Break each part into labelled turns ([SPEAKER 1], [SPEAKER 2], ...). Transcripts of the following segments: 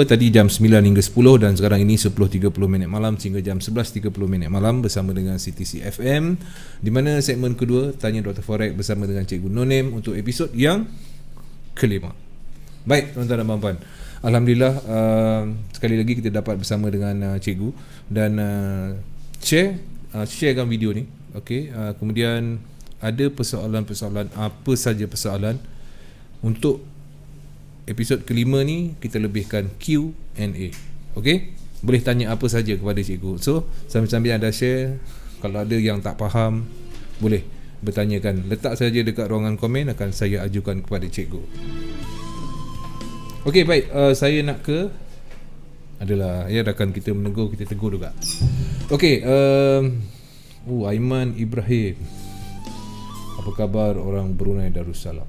[SPEAKER 1] Tadi jam 9 hingga 10 dan sekarang ini 10.30 minit malam sehingga jam 11.30 minit malam bersama dengan CTC FM, di mana segmen kedua Tanya Dr. Forex bersama dengan Cikgu No-Name untuk episod yang kelima. Baik tuan-tuan dan puan-puan, alhamdulillah sekali lagi kita dapat bersama dengan Cikgu dan sharekan video ni. Okey, kemudian ada persoalan-persoalan, apa saja persoalan. Untuk episod kelima ni kita lebihkan Q&A. Okey, boleh tanya apa saja kepada cikgu. So sambil-sambil anda share, kalau ada yang tak faham boleh bertanyakan, letak saja dekat ruangan komen, akan saya ajukan kepada cikgu. Okey, baik, saya nak ke adalah ya rakan kita menegur, kita tegur juga. Okey, Aiman Ibrahim, apa khabar orang Brunei Darussalam?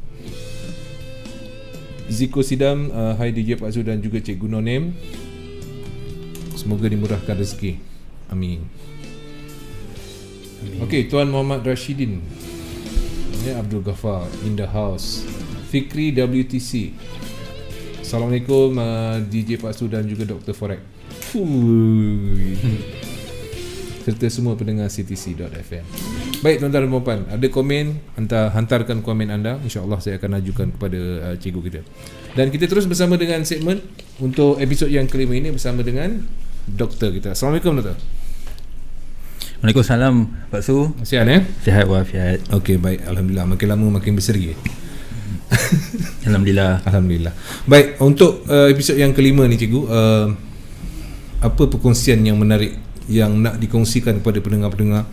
[SPEAKER 1] Ziko Sidam, hai DJ Pak Zu dan juga Cikgu No-Name, semoga dimurahkan rezeki, amin. Okey, Tuan Muhammad Rashidin, Abdul Ghaffar in the house, Fikri WTC, Assalamualaikum DJ Pak Zu dan juga Dr. Forex, serta semua pendengar CTC.fm. Baik tuan-tuan dan puan-puan, ada komen, hantarkan komen anda, insya-Allah saya akan ajukan kepada cikgu kita. Dan kita terus bersama dengan segmen untuk episod yang kelima ini bersama dengan doktor kita. Assalamualaikum doktor.
[SPEAKER 2] Waalaikumsalam Pak Su.
[SPEAKER 1] Sihat
[SPEAKER 2] Sihat walafiat.
[SPEAKER 1] Okey, baik, alhamdulillah, makin lama makin berseri.
[SPEAKER 2] Alhamdulillah.
[SPEAKER 1] Alhamdulillah. Baik, untuk episod yang kelima ni cikgu, apa perkongsian yang menarik yang nak dikongsikan kepada pendengar-pendengar,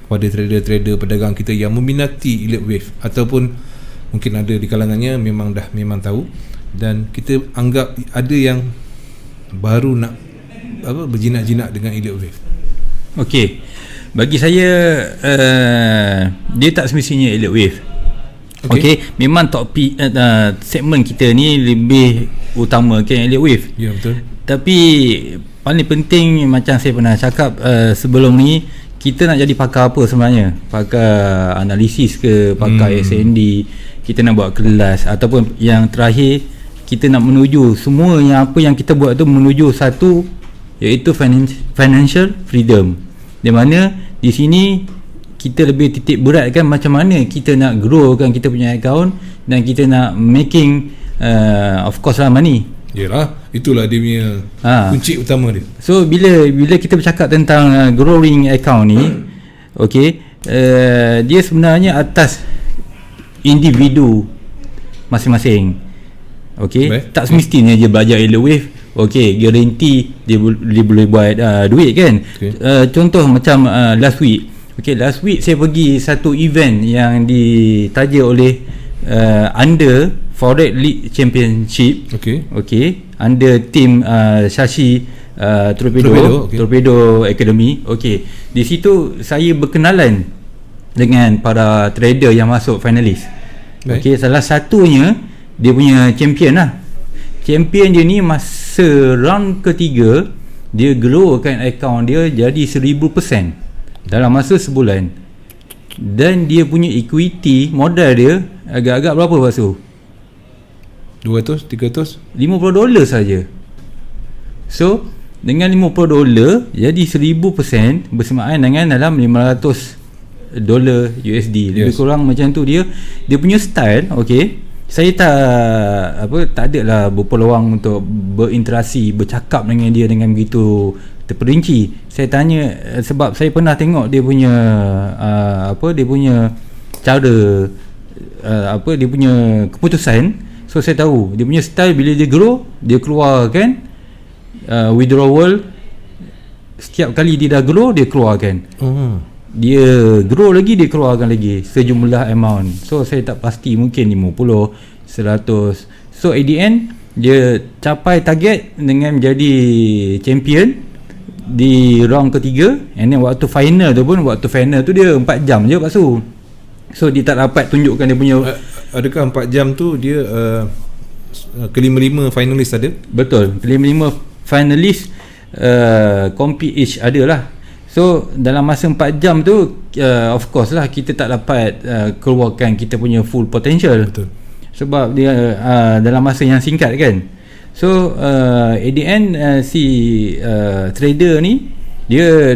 [SPEAKER 1] kepada trader-trader, pedagang kita yang meminati elite wave, ataupun mungkin ada di kalangannya memang tahu, dan kita anggap ada yang baru nak berjinak-jinak dengan elite wave.
[SPEAKER 2] Okey, bagi saya dia tak semestinya elite wave. Okey, memang topik segmen kita ni lebih utama ke elite wave.
[SPEAKER 1] Ya, betul.
[SPEAKER 2] Tapi paling penting, macam saya pernah cakap sebelum ni, kita nak jadi pakar apa sebenarnya? Pakar analisis ke, pakar SND, kita nak buat kelas, ataupun yang terakhir kita nak menuju semua yang apa yang kita buat tu menuju satu, iaitu financial freedom. Di mana di sini kita lebih titik beratkan macam mana kita nak growkan kita punya account, dan kita nak making of course lah money.
[SPEAKER 1] Yalah, itulah dia punya kunci utama dia.
[SPEAKER 2] So bila kita bercakap tentang growing account ni, okey, dia sebenarnya atas individu masing-masing. Okey, tak semestinya dia belajar elite wave, okey, guarantee dia boleh buat duit kan. Okay. Contoh macam last week. Okey, last week saya pergi satu event yang ditaja oleh under Forex League Championship. Okey, under team Shashi Torpedo Academy. Okey, di situ saya berkenalan dengan para trader yang masuk finalis. Okey, salah satunya dia punya champion lah. Champion dia ni masa round ketiga, dia growkan account dia jadi 1000% dalam masa sebulan. Dan dia punya equity modal dia agak-agak berapa Pak Su?
[SPEAKER 1] 200, 300,
[SPEAKER 2] $50 saja. So dengan $50 jadi 1000% bersamaan dengan dalam $500 USD. Lebih kurang macam tu dia punya style. Okey, saya tak adalah berpeluang untuk berinteraksi, bercakap dengan dia dengan begitu terperinci. Saya tanya sebab saya pernah tengok dia punya dia punya cara dia punya keputusan. So saya tahu dia punya style, bila dia grow, dia keluarkan withdrawal setiap kali dia dah grow, dia keluarkan. Dia grow lagi, dia keluarkan lagi sejumlah amount. So saya tak pasti, mungkin 50, 100. So at the end dia capai target dengan menjadi champion di round ketiga. And then waktu final tu dia 4 jam je Pak Su. So dia tak dapat tunjukkan dia punya
[SPEAKER 1] adakah 4 jam tu dia kelima-lima finalis ada? Betul,
[SPEAKER 2] kelima-lima finalis compete each ada lah. So dalam masa 4 jam tu of course lah kita tak dapat keluarkan kita punya full potential.
[SPEAKER 1] Betul.
[SPEAKER 2] Sebab dia dalam masa yang singkat kan. So at the end si trader ni dia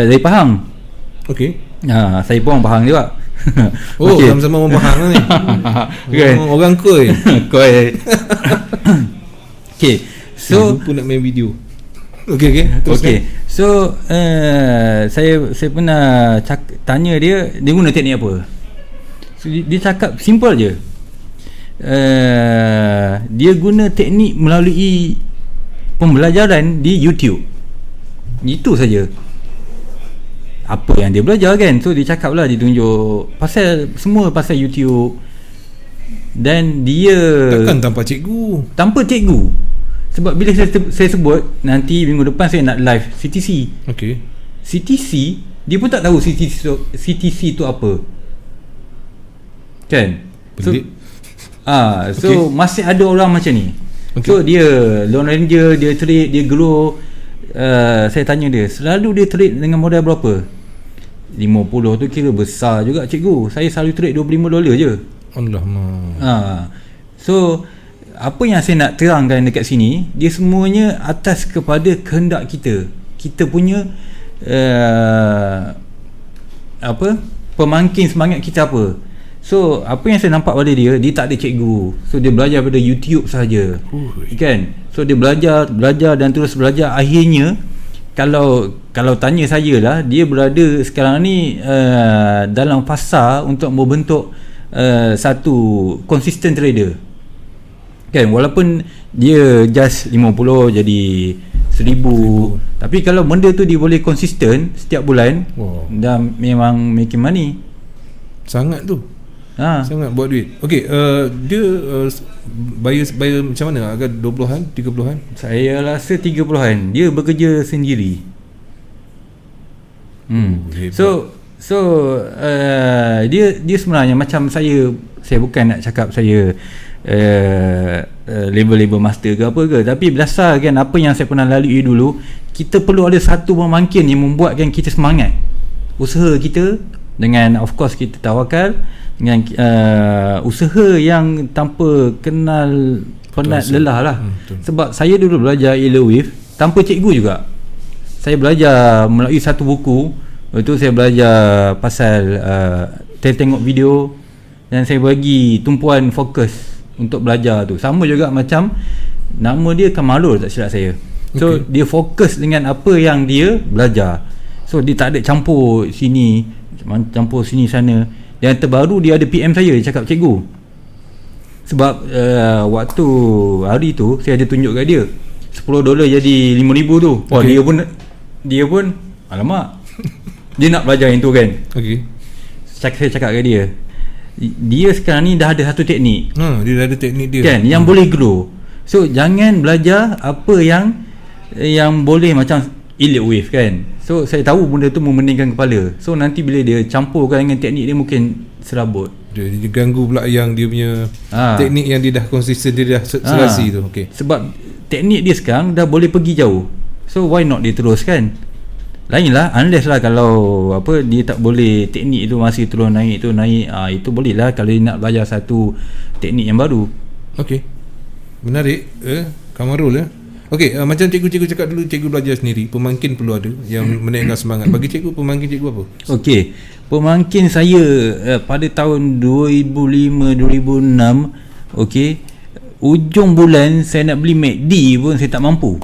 [SPEAKER 2] dari Pahang.
[SPEAKER 1] Okey.
[SPEAKER 2] Saya pun orang Pahang juga.
[SPEAKER 1] Oh, okay. Sama-sama orang Pahang lah ni. Okay. Orang Koi.
[SPEAKER 2] Koi. Okay. So
[SPEAKER 1] lupa nak main video. Okay. Terus
[SPEAKER 2] okay. So saya pernah tanya dia guna teknik apa. So, dia cakap simple je. Dia guna teknik melalui pembelajaran di YouTube. Itu saja. Apa yang dia belajar kan. So dia cakap lah, dia tunjuk semua pasal YouTube. Dan dia
[SPEAKER 1] takkan tanpa cikgu.
[SPEAKER 2] Sebab bila saya sebut nanti minggu depan saya nak live CTC.
[SPEAKER 1] Okay.
[SPEAKER 2] CTC dia pun tak tahu CTC tu apa. Kan? So okay. Masih ada orang macam ni. Okay. So dia Lone Ranger, dia trade, dia grow. Saya tanya dia, selalu dia trade dengan modal berapa? 50 tu kira besar juga cikgu. Saya selalu trade $25 je.
[SPEAKER 1] Alamak.
[SPEAKER 2] So apa yang saya nak terangkan dekat sini, dia semuanya atas kepada kehendak kita. Kita punya pemangkin semangat kita apa. So apa yang saya nampak pada dia tak ada cikgu. So dia belajar pada YouTube sahaja. Kan? So dia belajar dan terus belajar. Akhirnya kalau tanya saya lah, dia berada sekarang ni dalam fasa untuk membentuk satu consistent trader. Kan, walaupun dia just 50 jadi 1000, tapi kalau benda tu dia boleh konsisten setiap bulan, dah memang making money.
[SPEAKER 1] Sangat tu. Sangat buat duit. Okey, dia bayar macam mana? Agak 20-an, 30-an? Saya
[SPEAKER 2] rasa 30-an. Dia bekerja sendiri. So dia sebenarnya macam saya bukan nak cakap saya level master ke apa ke, tapi berdasarkan apa yang saya pernah lalui dulu, kita perlu ada satu pemangkin yang membuatkan kita semangat usaha kita, dengan of course kita tawakal, dengan usaha yang tanpa kenal penat lelah lah. Sebab saya dulu belajar Elewave tanpa cikgu juga. Saya belajar melalui satu buku. Itu saya belajar pasal tengok video, dan saya bagi tumpuan fokus untuk belajar tu. Sama juga macam nama dia Kamalul tak silap saya. So dia fokus dengan apa yang dia belajar. So dia tak ada campur sini sana. Dan terbaru dia ada PM saya, dia cakap, cikgu, sebab waktu hari tu saya ada tunjuk kat dia $10 jadi $5,000 tu. Dia pun alamak. Dia nak belajar yang tu kan. Saya cakap kat dia sekarang ni dah ada satu teknik.
[SPEAKER 1] Dia dah ada teknik dia
[SPEAKER 2] kan, yang boleh grow. So jangan belajar apa yang boleh macam elite wave kan. So saya tahu benda tu memeningkan kepala. So nanti bila dia campurkan dengan teknik dia, mungkin serabut.
[SPEAKER 1] Dia ganggu pula yang dia punya teknik yang dia dah konsisten, dia dah serasi tu.
[SPEAKER 2] Sebab teknik dia sekarang dah boleh pergi jauh. So why not dia teruskan? Lain lah, unless lah kalau dia tak boleh, teknik tu masih terus naik, itu boleh lah kalau dia nak belajar satu teknik yang baru.
[SPEAKER 1] Menarik Kamarul macam cikgu cakap dulu, cikgu belajar sendiri, pemangkin perlu ada yang menaikkan semangat. Bagi cikgu, pemangkin cikgu apa?
[SPEAKER 2] Pemangkin saya pada tahun 2005-2006, ujung bulan saya nak beli MACD pun saya tak mampu.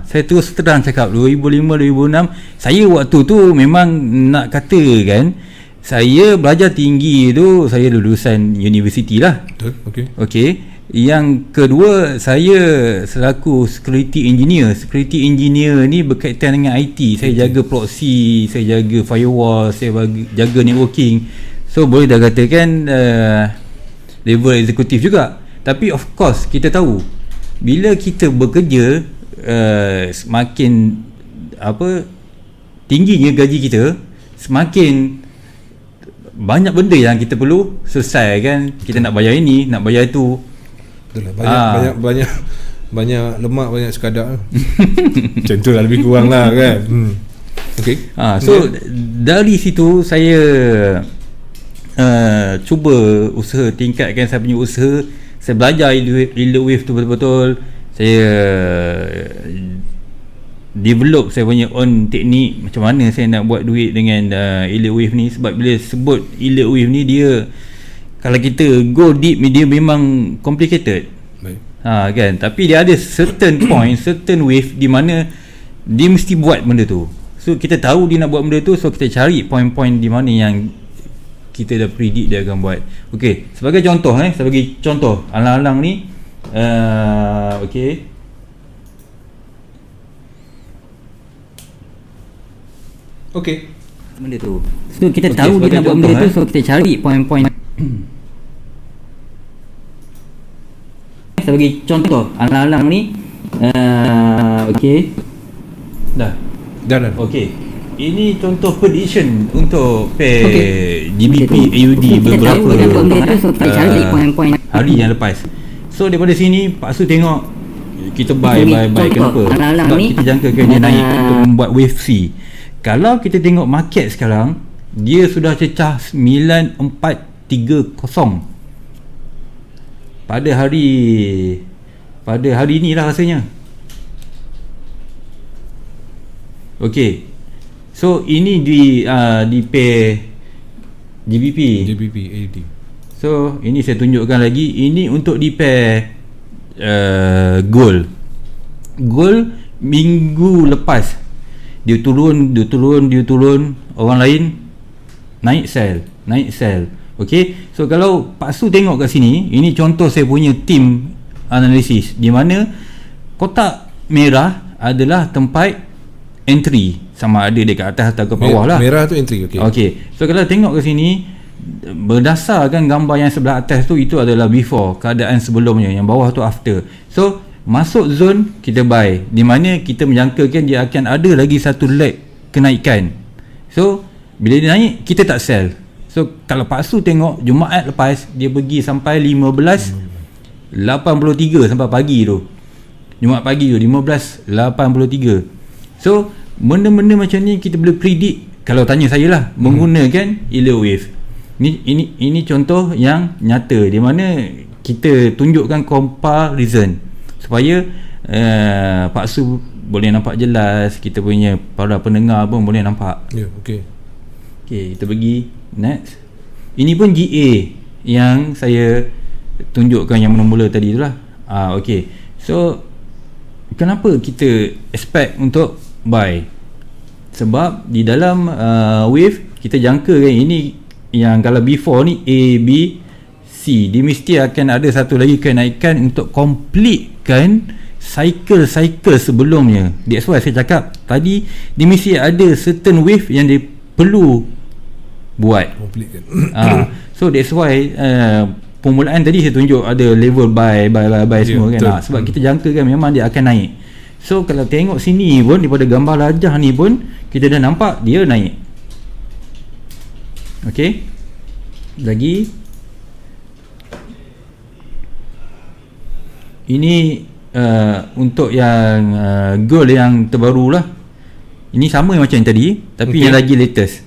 [SPEAKER 2] Saya terus terang cakap 2005-2006 saya waktu tu memang nak katakan saya belajar tinggi tu, saya lulusan universiti lah. Yang kedua, saya selaku security engineer ni berkaitan dengan IT. Saya jaga proxy, saya jaga firewall, saya jaga networking. So boleh dah katakan level eksekutif juga. Tapi of course kita tahu bila kita bekerja, semakin tingginya gaji kita, semakin banyak benda yang kita perlu selesai kan. Kita nak bayar ini, nak bayar itu. Banyak lemak, banyak sekadar.
[SPEAKER 1] Macam tu lah, lebih kurang lah kan.
[SPEAKER 2] So dari situ saya cuba usaha tingkatkan saya punya usaha saya belajar elite wave tu betul-betul. Saya develop saya punya own teknik macam mana saya nak buat duit dengan elite wave ni. Sebab bila sebut elite wave ni, dia kalau kita go deep, dia memang complicated. Baik. Kan, tapi dia ada certain point, certain wave di mana dia mesti buat benda tu. So kita tahu dia nak buat benda tu, so kita cari point-point di mana yang kita dah predict dia akan buat. Okey, sebagai contoh saya bagi contoh alang-alang ni. Okey,
[SPEAKER 3] benda tu. So kita tahu dia nak buat benda tu, so kita cari point-point. Saya bagi contoh alang-alang ni. Okey.
[SPEAKER 2] Dah.
[SPEAKER 1] Okey.
[SPEAKER 2] Ini contoh prediction untuk pair GBP AUD beberapa hari yang lepas. So daripada sini Pak Su tengok kita buy. Kenapa? Sebab kita jangkakan dia naik untuk membuat wave C. Kalau kita tengok market sekarang, dia sudah cecah 9430 pada hari ni lah rasanya. Okey. So ini di pair GBP
[SPEAKER 1] AUD.
[SPEAKER 2] So ini saya tunjukkan lagi, ini untuk di pair gold minggu lepas dia turun, orang lain naik sell. Okey, so kalau Pak Su tengok kat sini, ini contoh saya punya team analisis di mana kotak merah adalah tempat entry, sama ada dekat atas atau ke bawah lah.
[SPEAKER 1] Merah tu entry.
[SPEAKER 2] Okey. So kalau tengok ke sini, berdasarkan gambar yang sebelah atas tu, itu adalah before, keadaan sebelumnya, yang bawah tu after. So masuk zone kita buy, di mana kita menjangkakan dia akan ada lagi satu leg kenaikan. So bila dia naik, kita tak sell. So kalau Pak Su tengok Jumaat lepas, dia pergi sampai 15.83 sampai pagi tu. Jumaat pagi tu 15.83. So benda-benda macam ni kita boleh predict, kalau tanya saya lah, menggunakan elite wave. Ini contoh yang nyata di mana kita tunjukkan comparison supaya Pak Su boleh nampak jelas, kita punya para pendengar pun boleh nampak.
[SPEAKER 1] Okey,
[SPEAKER 2] kita pergi next. Ini pun GA yang saya tunjukkan yang mula-mula tadi tu lah. Okey. So kenapa kita expect untuk buy? Sebab di dalam wave kita jangkakan ini, yang kalau before ni A, B, C, dia mesti akan ada satu lagi kenaikan untuk completekan cycle sebelumnya. That's why saya cakap tadi, dia mesti ada certain wave yang dia perlu buat. So that's why permulaan tadi saya tunjuk ada level buy semua kan. Sebab kita jangkakan memang dia akan naik. So kalau tengok sini pun, daripada gambar rajah ni pun kita dah nampak dia naik. Okey, lagi ini untuk yang gold yang terbaru lah. Ini sama macam yang tadi, tapi yang lagi latest.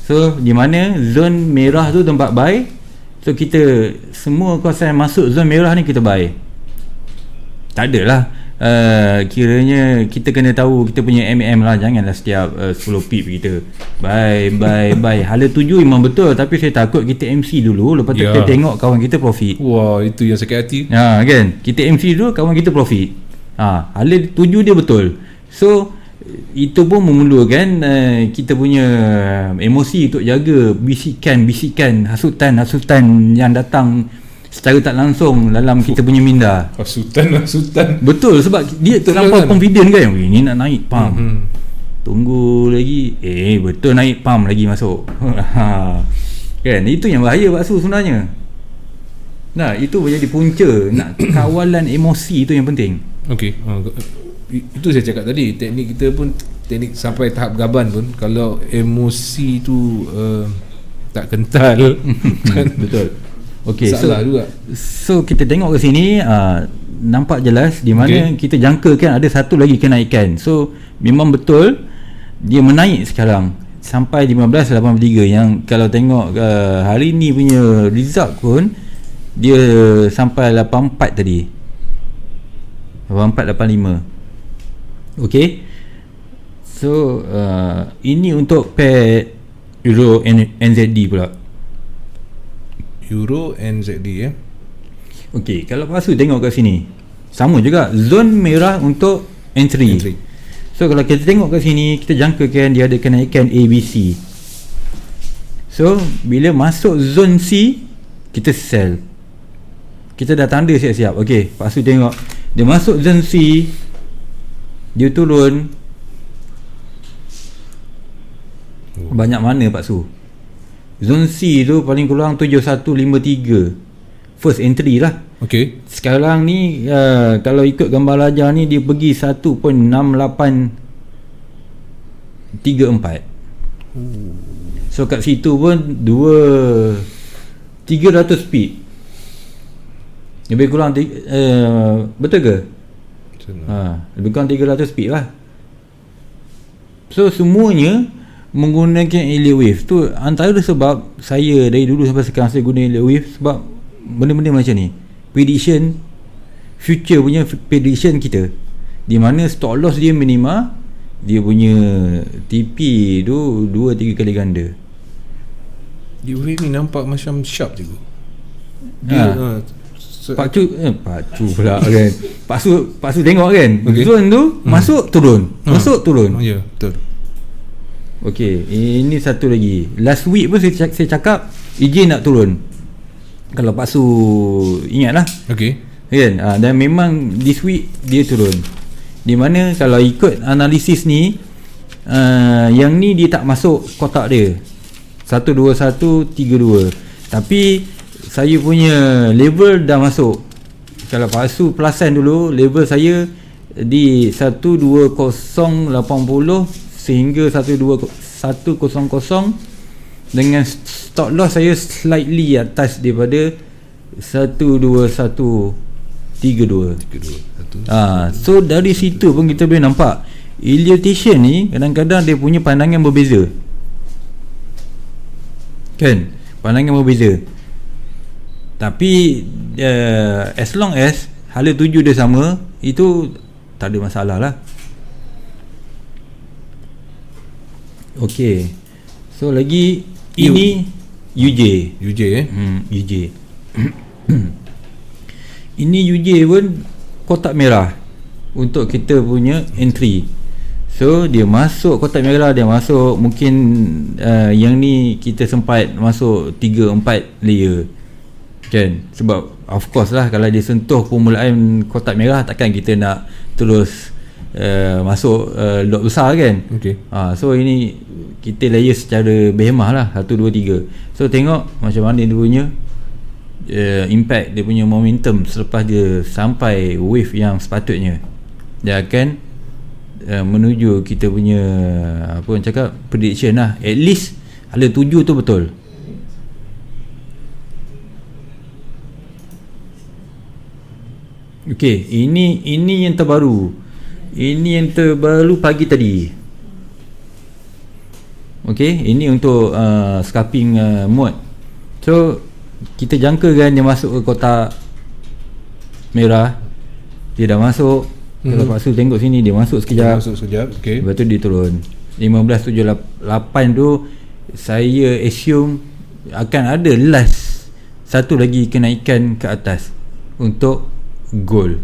[SPEAKER 2] So di mana zone merah tu tempat buy. So kita semua kawasan masuk zone merah ni kita buy. Tak adalah kiranya kita kena tahu kita punya lah. Janganlah setiap 10 pip kita buy. Hala tuju memang betul, tapi saya takut kita MC dulu, lepas tu kita tengok kawan kita profit.
[SPEAKER 1] Wah, itu yang sakit hati.
[SPEAKER 2] Kan, kita MC dulu, kawan kita profit. Hala tuju dia betul. So itu pun memerlukan kita punya emosi untuk jaga bisikan hasutan yang datang secara tak langsung dalam kita punya minda.
[SPEAKER 1] Hasutan.
[SPEAKER 2] Betul, sebab dia terlampau confident kan. Ini nak naik pump. Tunggu lagi. Betul naik pump lagi masuk. Kan, itu yang bahaya Pak Su sebenarnya. Nah, itu menjadi punca. Nak kawalan emosi itu yang penting.
[SPEAKER 1] Okey. Itu saya cakap tadi, teknik kita pun, teknik sampai tahap gaban pun, kalau emosi tu tak kental kan, betul.
[SPEAKER 2] Okey,
[SPEAKER 1] so
[SPEAKER 2] kita tengok ke sini, nampak jelas di mana kita jangkakan ada satu lagi kenaikan. So memang betul dia menaik sekarang sampai 15.83, yang kalau tengok hari ni punya result pun dia sampai 84 tadi. 8485. Okey. So ini untuk pair Euro NZD pula.
[SPEAKER 1] Euro NZD
[SPEAKER 2] Okey, kalau Pasu tengok kat sini, sama juga zon merah untuk entry. So kalau kita tengok kat sini, kita jangkakan dia ada kenaikan ABC. So bila masuk zon C, kita sell. Kita dah tanda siap-siap. Okey, Pasu tengok dia masuk zon C, dia turun. Banyak mana Pak Su? Zone C tu paling kurang 7153 first entry lah.
[SPEAKER 1] Okey.
[SPEAKER 2] Sekarang ni kalau ikut gambar lajar ni, dia pergi 1.6834. So kat situ pun 300 pip. Lebih kurang betul ke? Lebih kurang 300 pip lah. So semuanya menggunakan Elliott Wave tu. Antara sebab saya dari dulu sampai sekarang saya guna Elliott Wave, sebab benda-benda macam ni, prediction, future punya prediction kita, di mana stop loss dia minima, dia punya TP tu 2-3 kali ganda.
[SPEAKER 1] Di Wave ni nampak macam sharp je. Dia
[SPEAKER 2] Pakcu pula kan. Pakcu tengok kan, okay. Zone tu masuk turun, masuk turun.
[SPEAKER 1] Ya, betul.
[SPEAKER 2] Okey, ini satu lagi. Last week pun saya cakap EJ nak turun. Kalau Pak Su ingatlah.
[SPEAKER 1] Okey.
[SPEAKER 2] Kan? Dan memang this week dia turun. Di mana kalau ikut analisis ni, yang ni dia tak masuk kotak dia 12132. Tapi saya punya level dah masuk. Kalau Pak Su pelasan dulu, level saya di 12080 sehingga 100 dengan stop loss saya slightly atas daripada 12132. So dari situ pun kita boleh nampak Elliotation ni kadang-kadang dia punya pandangan berbeza. Kan? Pandangan berbeza. Tapi as long as hala tuju dia sama, itu tak ada masalah lah. Okey. So lagi ini UJ
[SPEAKER 1] UJ
[SPEAKER 2] UJ. Ini UJ pun kotak merah untuk kita punya entry. So dia masuk kotak merah, dia masuk mungkin yang ni kita sempat masuk 3-4 layer. Kan? Sebab of course lah, kalau dia sentuh permulaan kotak merah, takkan kita nak terus masuk lot besar kan.
[SPEAKER 1] Okay.
[SPEAKER 2] So ini kita layer secara berhemah lah, 1, 2, 3. So tengok macam mana dia punya impact, dia punya momentum selepas dia sampai wave yang sepatutnya. Dia akan menuju kita punya apa orang cakap, prediction lah. At least hala 7 tu betul. Okey, ini yang terbaru. Ini yang terbaru pagi tadi. Okey, ini untuk scalping mode. So kita jangkakan dia masuk ke kotak merah. Dia dah masuk. Kalau Pak Su tengok sini, dia masuk sekejap.
[SPEAKER 1] Okey.
[SPEAKER 2] Lepas tu dia turun 15.78 tu. Saya assume akan ada last satu lagi kenaikan ke atas untuk gold.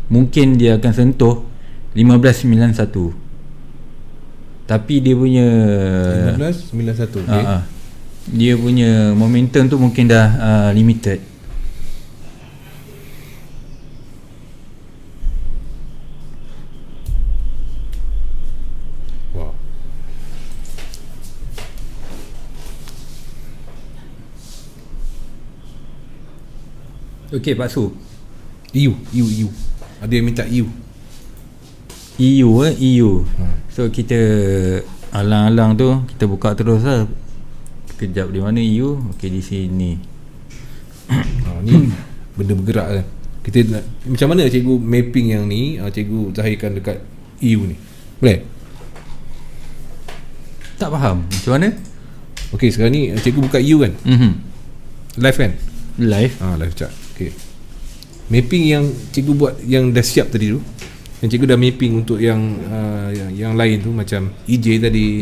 [SPEAKER 2] Mungkin dia akan sentuh 1591. Tapi dia punya
[SPEAKER 1] 1591. Okay.
[SPEAKER 2] Dia punya momentum tu mungkin dah limited.
[SPEAKER 1] Wow.
[SPEAKER 2] Okey Pak Su.
[SPEAKER 1] EU. Ada yang minta EU.
[SPEAKER 2] EU. So kita alang-alang tu kita buka terus lah. Kejap di mana EU? Okey, di sini.
[SPEAKER 1] Ni benda bergerak kan. Kita nak, macam mana cikgu mapping yang ni cikgu zahirkan dekat EU ni? Boleh?
[SPEAKER 2] Tak faham macam mana?
[SPEAKER 1] Okey, sekarang ni cikgu buka EU kan? Live kan?
[SPEAKER 2] live.
[SPEAKER 1] Live chart. Okay. Mapping yang cikgu buat yang dah siap tadi tu, yang cikgu dah mapping untuk yang lain tu macam EJ tadi.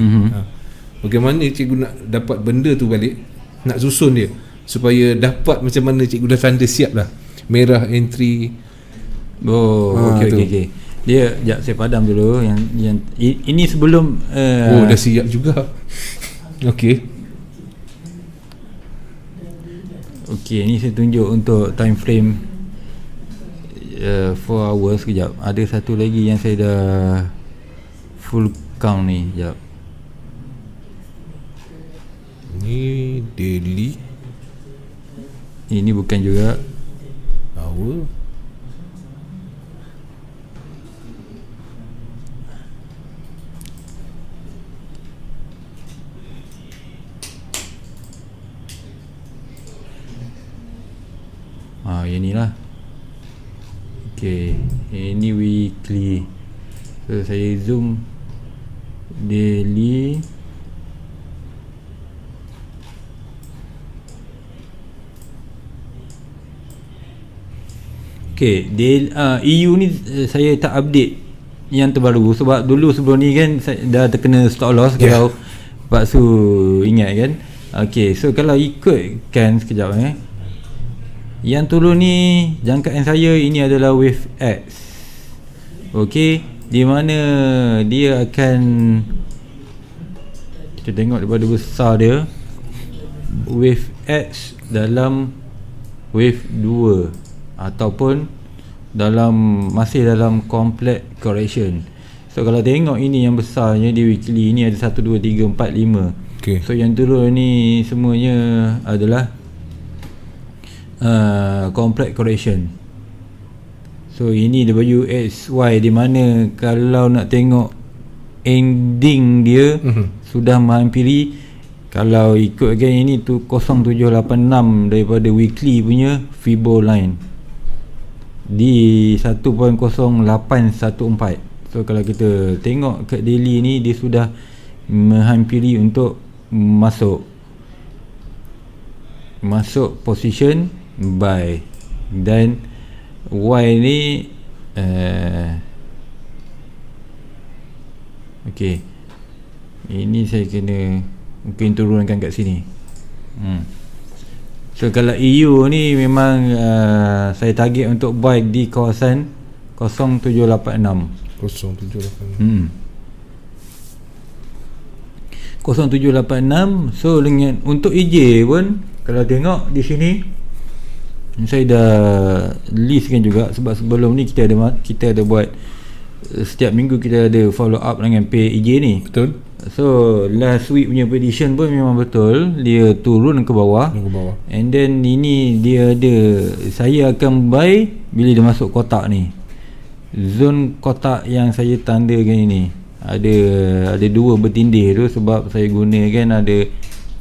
[SPEAKER 1] Bagaimana cikgu nak dapat benda tu balik, nak susun dia supaya dapat macam mana cikgu dah tanda siap dah. Merah entry.
[SPEAKER 2] Okey. Dia sekejap saya padam dulu yang ini sebelum
[SPEAKER 1] dah siap juga. Okey,
[SPEAKER 2] ni saya tunjuk untuk time frame 4 hours. Sekejap, ada satu lagi yang saya dah full count ni. Sekejap,
[SPEAKER 1] ni daily,
[SPEAKER 2] ini bukan juga
[SPEAKER 1] hour.
[SPEAKER 2] yang ni lah. Okay, ini weekly. So saya zoom daily. Okay, EU ni saya tak update yang terbaru sebab dulu sebelum ni kan saya dah terkena stop loss. Kalau Pak Su ingat kan. Okay, so kalau ikutkan sekejap yang turun ni jangkaan saya ini adalah wave X. Okey, di mana dia akan, kita tengok daripada besar dia, wave X dalam wave 2 ataupun masih dalam complex correction. So kalau tengok ini yang besarnya di weekly ni ada 1 2 3 4 5.
[SPEAKER 1] Okay. So
[SPEAKER 2] yang turun ni semuanya adalah complex correction. So ini WXY, di mana kalau nak tengok ending dia sudah menghampiri, kalau ikutkan ini tu 0786 daripada weekly punya Fibo line di 1.0814. So kalau kita tengok kat daily ni, dia sudah menghampiri untuk masuk position buy. Dan Y ni okey, ini saya kena mungkin turunkan kat sini. So kalau EU ni memang saya target untuk buy di kawasan 0786. 0786. So dengan untuk EJ pun kalau tengok di sini, saya dah listkan juga sebab sebelum ni kita ada buat setiap minggu kita ada follow up dengan pay EJ ni.
[SPEAKER 1] Betul.
[SPEAKER 2] So last week punya prediction pun memang betul, dia turun ke bawah. And then ini dia ada, saya akan buy bila dia masuk kotak ni. Zone kotak yang saya tandakan ini ada dua bertindih tu sebab saya gunakan ada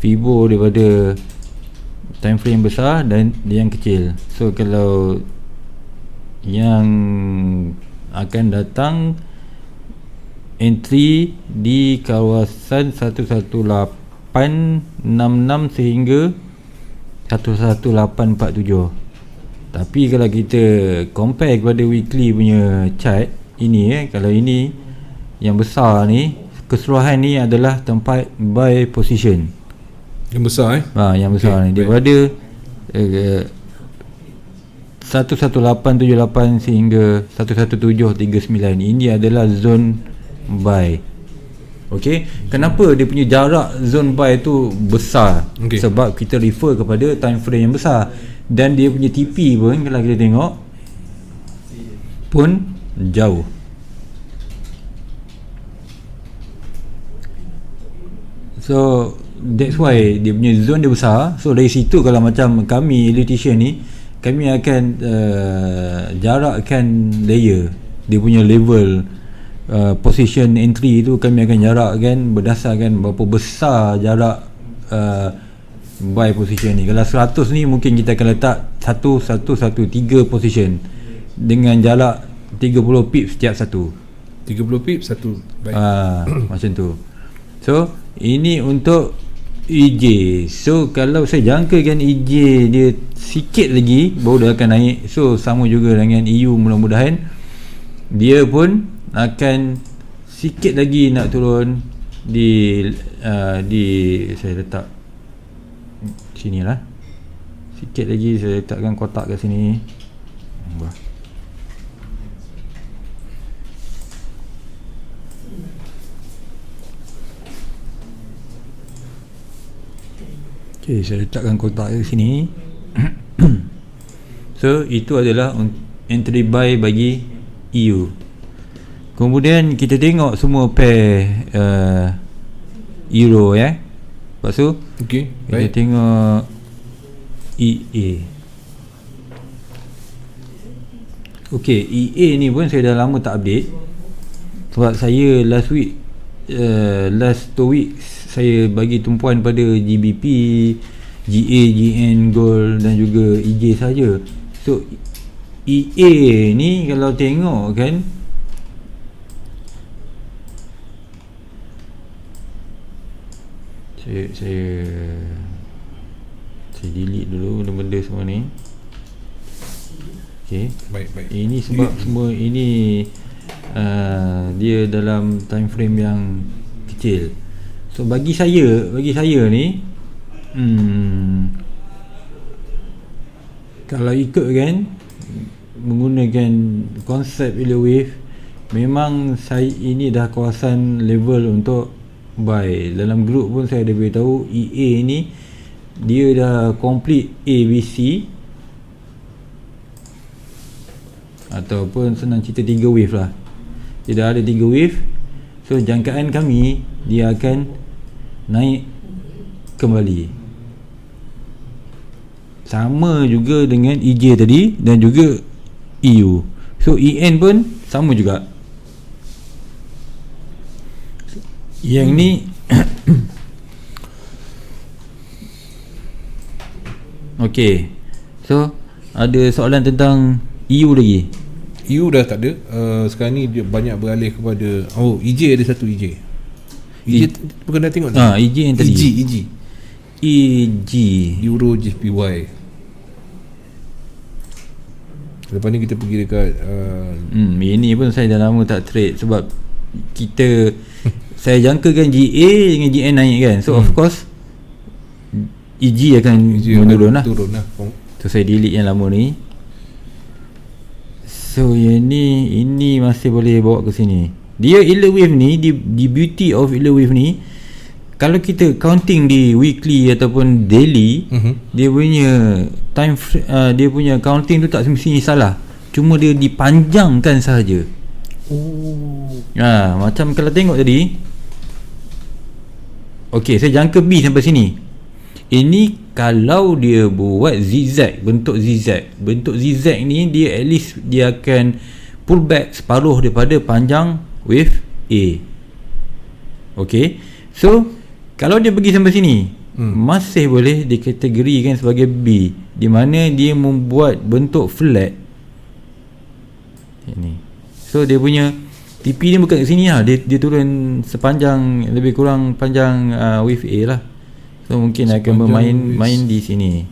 [SPEAKER 2] Fibo daripada time frame besar dan yang kecil. So kalau yang akan datang entry di kawasan 11866 sehingga 11847. Tapi kalau kita compare kepada weekly punya chart ini, kalau ini yang besar ni, keseluruhan ni adalah tempat buy position.
[SPEAKER 1] Yang besar
[SPEAKER 2] yang besar ni daripada 11878 sehingga 11739. Ini adalah zone buy. Okey, kenapa dia punya jarak zone buy tu besar? Sebab kita refer kepada time frame yang besar, dan dia punya TP pun kalau kita tengok pun jauh. So that's why dia punya zone dia besar. So dari situ kalau macam kami elitician ni, kami akan jarakkan layer dia punya level position entry tu, kami akan jarakkan berdasarkan berapa besar jarak buy position ni. Kalau 100 ni mungkin kita akan letak 1-1-1-3 position dengan jarak 30 pips setiap satu.
[SPEAKER 1] 30 pips satu buy.
[SPEAKER 2] Macam tu. So ini untuk EJ. So kalau saya jangkakan EJ dia sikit lagi baru dia akan naik. So sama juga dengan EU, mudah-mudahan dia pun akan sikit lagi nak turun di saya letak sini lah. Sikit lagi saya letakkan kotak kat sini. Okay, saya letakkan kotak kat sini. So itu adalah entry buy bagi EU. Kemudian kita tengok semua pair euro ya. Lepas tu
[SPEAKER 1] Okey,
[SPEAKER 2] kita
[SPEAKER 1] baik.
[SPEAKER 2] tengok EA. Okey, EA ni pun saya dah lama tak update. Sebab saya last 2 weeks saya bagi tumpuan pada GBP, GA, GN, Gold dan juga EJ saja. So EA ni kalau tengok kan, saya delete dulu benda-benda semua ni. Okey.
[SPEAKER 1] Baik.
[SPEAKER 2] Ini sebab semua ini dia dalam time frame yang kecil. So bagi saya ni kalau ikut kan menggunakan konsep Elliott Wave, memang saya ini dah kawasan level untuk buy. Dalam group pun saya ada beritahu EA ni dia dah complete ABC ataupun senang cerita 3 wave lah. Dia dah ada 3 wave. So jangkaan kami dia akan naik kembali. Sama juga dengan EJ tadi dan juga EU. So EN pun sama juga. Yang ni okey. So ada soalan tentang EU lagi.
[SPEAKER 1] EU dah tak ada. Sekarang ni dia banyak beralih kepada EJ ada satu EJ. EJ bukan dah tengok tak?
[SPEAKER 2] EJ yang tadi. EG
[SPEAKER 1] Euro JPY. Lepas ni kita pergi dekat
[SPEAKER 2] ini pun saya dah lama tak trade sebab kita saya jangkakan GA dengan GN naik kan. So of course EG akan menurun lah. So saya delete yang lama ni. So yang ni ini masih boleh bawa ke sini. Dia Elliott Wave ni, di beauty of Elliott Wave ni, kalau kita counting di weekly ataupun daily, dia punya dia punya counting tu tak semestinya salah. Cuma dia dipanjangkan sahaja. Macam kalau tengok tadi. Okey, saya jangka B sampai sini. Ini kalau dia buat zigzag, bentuk zigzag. Bentuk zigzag ni dia at least dia akan pull back separuh daripada panjang wave A. Okey. So kalau dia pergi sampai sini, masih boleh dikategorikan sebagai B, di mana dia membuat bentuk flat. Ini. So dia punya TP ni bukan kat sini lah, dia turun sepanjang lebih kurang panjang wave A lah. So mungkin sepanjang akan main di sini.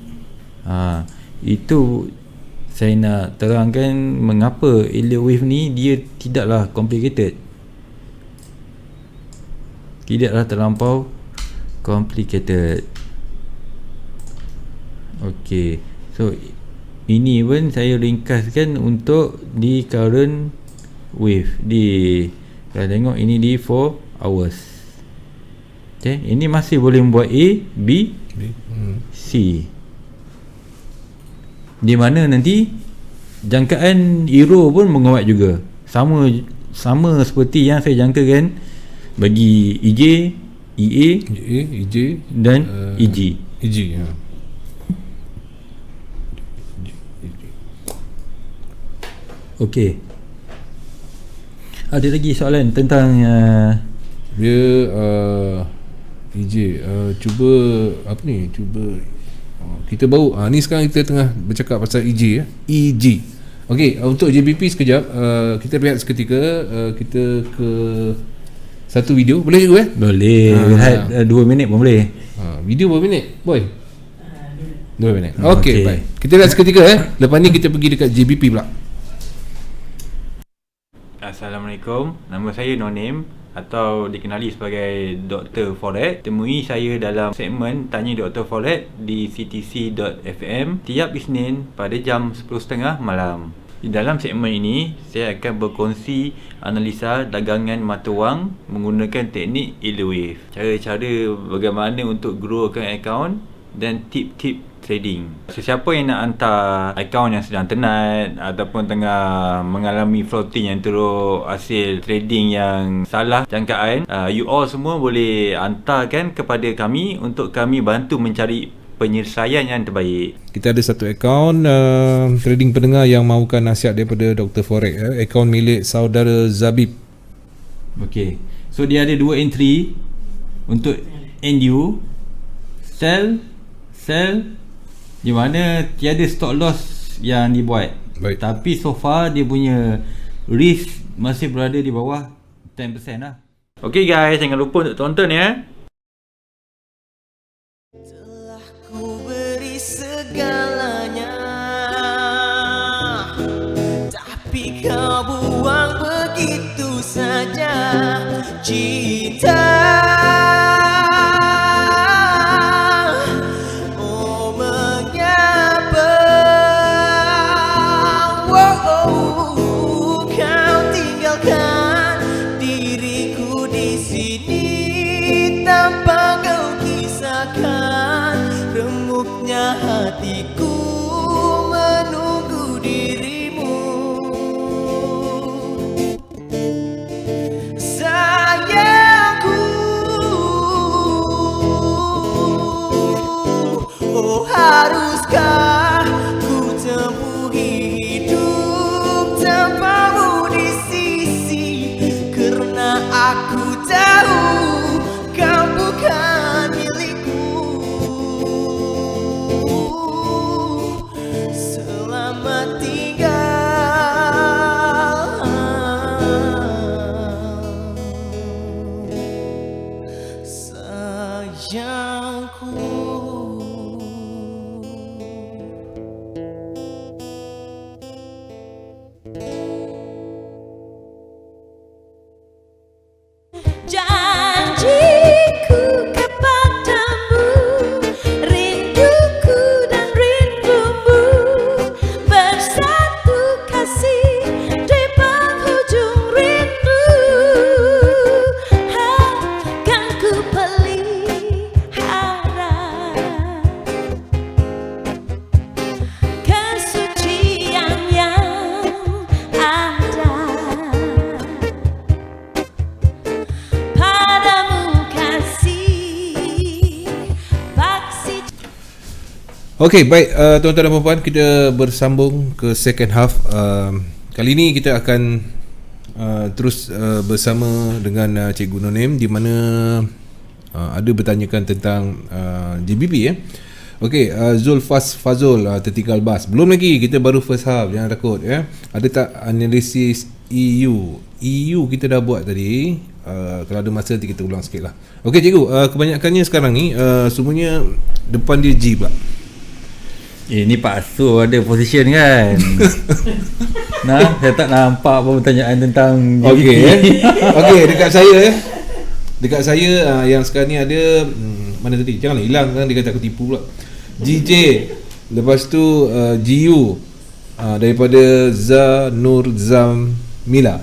[SPEAKER 2] Itu saya nak terangkan mengapa Elliott Wave ni dia tidaklah complicated. Tidaklah terlampau complicated. Okey. So ini pun saya ringkaskan untuk di current wave. Kalau tengok ini di 4 hours. Okay, ini masih boleh membuat A, B, C. Di mana nanti jangkaan euro pun menguat juga. Sama seperti yang saya jangkakan bagi EJ, EA,
[SPEAKER 1] EJ
[SPEAKER 2] dan EG.
[SPEAKER 1] EG
[SPEAKER 2] Okey. Ada lagi soalan tentang
[SPEAKER 1] dia EJ cuba apa ni? Cuba kita baru ni sekarang kita tengah bercakap pasal EJ ya. EG. Okey, untuk JBP sekejap kita rehat seketika. Kita ke satu video boleh juga
[SPEAKER 2] Boleh. Rehat 2 minit pun boleh.
[SPEAKER 1] Video berapa minit boy? 2 minit.
[SPEAKER 2] Okey.
[SPEAKER 1] Baik. Kita lihat seketika lepas ni kita pergi dekat JBP pula.
[SPEAKER 2] Assalamualaikum. Nama saya Nonim atau dikenali sebagai Dr. Forex. Temui saya dalam segmen Tanya Dr. Forex di ctc.fm tiap Isnin pada jam 10.30 malam. Di dalam segmen ini, saya akan berkongsi analisa dagangan mata wang menggunakan teknik yield wave. Cara-cara bagaimana untuk growkan akaun dan tip-tip trading. Sesiapa yang nak hantar akaun yang sedang tenat ataupun tengah mengalami floating yang teruk, hasil trading yang salah jangkaan, you all semua boleh hantarkan kepada kami untuk kami bantu mencari penyelesaian yang terbaik.
[SPEAKER 1] Kita ada satu akaun trading pendengar yang mahukan nasihat daripada Dr. Forex. Akaun milik saudara Zabib.
[SPEAKER 2] Okey. So dia ada 2 entry untuk NU, sell di mana tiada stop loss yang dibuat.
[SPEAKER 1] Baik.
[SPEAKER 2] Tapi so far dia punya risk masih berada di bawah 10% lah. Okey guys, jangan lupa untuk tonton ya.
[SPEAKER 4] Telah ku beri segalanya, tapi kau buang begitu saja. Cinta, oh mengapa kau tinggalkan diriku di sini tanpa kau kisahkan. Remuknya hatiku menunggu dirimu. Sayangku, oh haruskah ku tempuhi hidup tanpamu di sisi? Karena aku tahu kau bukan milikku. Selamat tinggal, sayangku. Janjiku kepadamu, rinduku dan rindumu bersatu kasih di penghujung rindu. Akan ku pelihara kesucian yang ada padamu, kasih vaksi.
[SPEAKER 1] Okey, baik tuan-tuan dan puan-puan, kita bersambung ke second half. Kali ini kita akan terus bersama dengan Cikgu Nonim, di mana ada bertanyakan tentang JBP Okey, Zulfas Fazul tertinggal bas. Belum lagi, kita baru first half, jangan takut ya. Ada tak analisis EU kita dah buat tadi. Kalau ada masa nanti kita ulang sikit lah. Okey cikgu, kebanyakannya sekarang ni semuanya depan dia G pula.
[SPEAKER 2] Ni Pak Su ada position kan. Nah, saya tak nampak pun pertanyaan tentang
[SPEAKER 1] Okey Okey, dekat saya yang sekarang ni ada mana tadi? Janganlah hilang kan, dia kata aku tipu pula. GJ, lepas tu GU daripada Nur Zamila.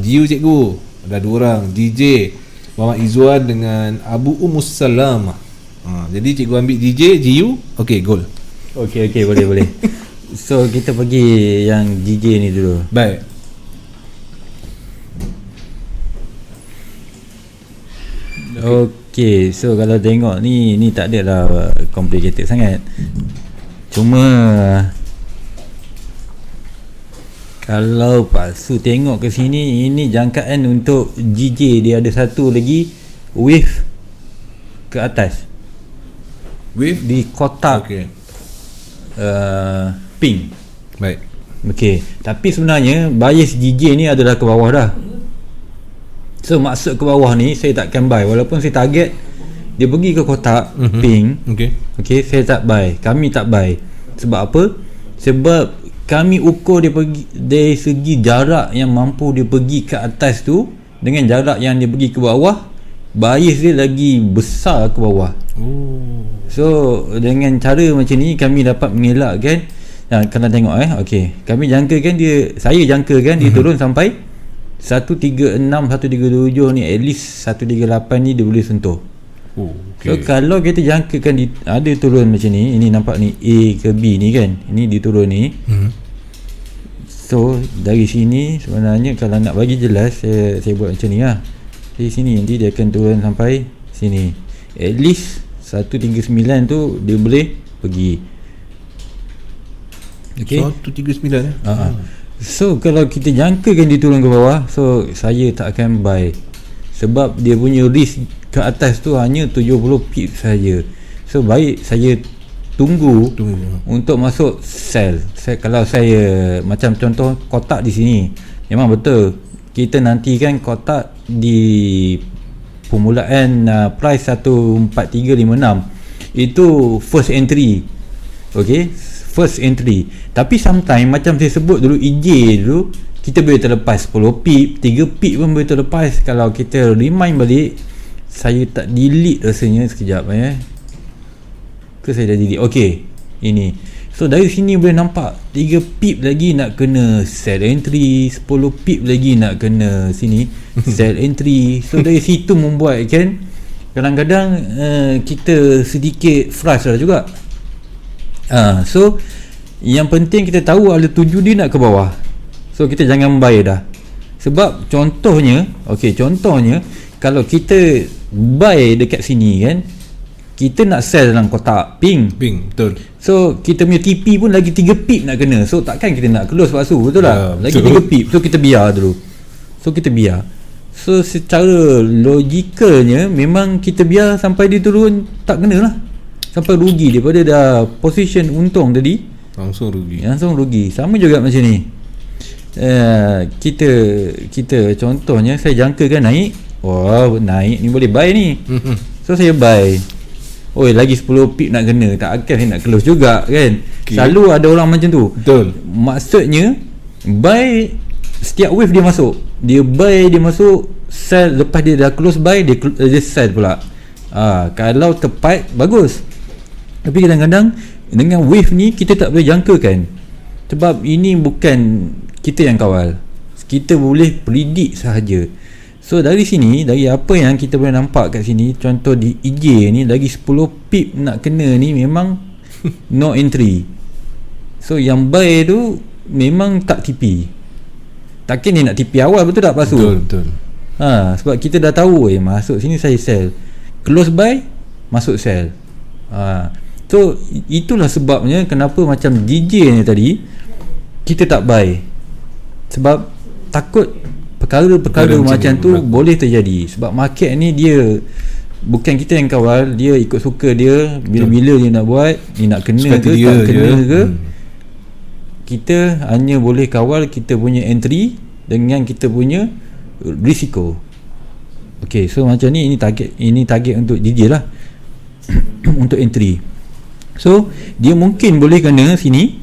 [SPEAKER 1] GU cikgu ada 2 orang, DJ Muhammad Izzuan dengan Abu Umus Salam. Jadi cikgu ambil DJ, GU, okey, gol.
[SPEAKER 2] Okey, boleh. So kita pergi yang DJ ni dulu.
[SPEAKER 1] Baik.
[SPEAKER 2] Okey, so kalau tengok ni tak adalah complicated sangat. Cuma kalau Pak Su tengok ke sini, ini jangkaan untuk GJ dia ada satu lagi wave ke atas.
[SPEAKER 1] Wave
[SPEAKER 2] di kotak.
[SPEAKER 1] Okey.
[SPEAKER 2] Pink.
[SPEAKER 1] Baik.
[SPEAKER 2] Okey, tapi sebenarnya bias GJ ni adalah ke bawah dah. So maksud ke bawah ni saya takkan buy, walaupun saya target dia pergi ke kotak pink. Okay, saya tak buy, kami tak buy. Sebab apa? Sebab kami ukur dia pergi dari segi jarak yang mampu dia pergi ke atas tu dengan jarak yang dia pergi ke bawah, bias dia lagi besar ke bawah. So dengan cara macam ni kami dapat mengelakkan. Kalau tengok okay, kami jangkakan dia, saya jangkakan dia turun sampai 136, 137 ni, at least 138 ni dia boleh sentuh. So kalau kita jangkakan ada turun macam ni, ini nampak ni A ke B ni kan, ini dia turun ni. So dari sini sebenarnya kalau nak bagi jelas, saya buat macam ni lah. Dari sini nanti dia akan turun sampai sini, at least 139 tu dia boleh pergi. Okay,
[SPEAKER 1] 139
[SPEAKER 2] So kalau kita jangkakan dia turun ke bawah, so saya tak akan buy. Sebab dia punya risk ke atas tu hanya 70 pip saja. So baik saya tunggu untuk masuk sell. Kalau saya macam contoh kotak di sini, memang betul kita nantikan kotak di permulaan price 14356 itu first entry. Okay, first entry. Tapi sometime macam saya sebut dulu, EJ dulu kita boleh terlepas 10 pip, 3 pip pun boleh terlepas. Kalau kita remind balik, saya tak delete rasanya, sekejap ke saya dah delete. Okay, ini. So dari sini boleh nampak 3 pip lagi nak kena sell entry, 10 pip lagi nak kena sini sell entry. So dari situ membuatkan kadang-kadang kita sedikit frust juga. So yang penting kita tahu ada tuju dia nak ke bawah, so kita jangan buy dah. Sebab contohnya kalau kita buy dekat sini kan, kita nak sell dalam kotak pink,
[SPEAKER 1] betul.
[SPEAKER 2] So kita punya TP pun lagi 3 pip nak kena. So takkan kita nak close paksu, betul tak? Lagi 3 pip. So kita biar dulu. So secara logikalnya memang kita biar sampai dia turun, tak kena lah, sampai rugi. Daripada dah position untung tadi langsung rugi. Sama juga macam ni. Kita contohnya saya jangkakan naik. Naik ni boleh buy ni. So saya buy. Lagi 10 pip nak kena, tak akan saya nak close juga kan. Selalu ada orang macam tu. Betul. Maksudnya buy setiap wave dia masuk, dia buy, dia masuk, sell, lepas dia dah close buy, dia sell pula. Kalau tepat bagus. Tapi kadang-kadang dengan wave ni kita tak boleh jangkakan, sebab ini bukan kita yang kawal, kita boleh predict sahaja. So dari sini, dari apa yang kita boleh nampak kat sini, contoh di EJ ni lagi 10 pip nak kena ni memang no entry. So yang buy tu memang tak TP, takkan dia nak TP awal, betul tak Pasu? Betul. Sebab kita dah tahu masuk sini saya sell, close buy, masuk sell. So itulah sebabnya kenapa macam DJ ni tadi kita tak buy, sebab takut perkara-perkara macam tu boleh terjadi. Sebab market ni dia bukan kita yang kawal, dia ikut suka dia, bila-bila dia nak buat, dia nak kena ke tak kena ke. Kita hanya boleh kawal kita punya entry dengan kita punya risiko. Okay, so macam ni, ini target untuk DJ lah untuk entry. So dia mungkin boleh kena sini,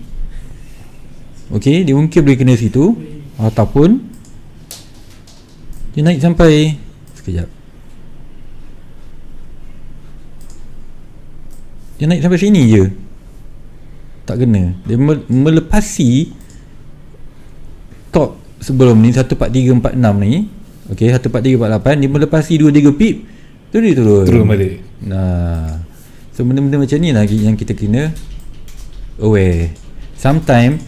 [SPEAKER 2] okay, dia mungkin boleh kena situ, ataupun dia naik sampai, sekejap, dia naik sampai sini je, tak kena. Dia melepasi top sebelum ni 14346 ni, okay, 14348, dia melepasi 2-3 pip tu dia turun balik. So benda-benda macam ni lagi yang kita kena aware. Sometimes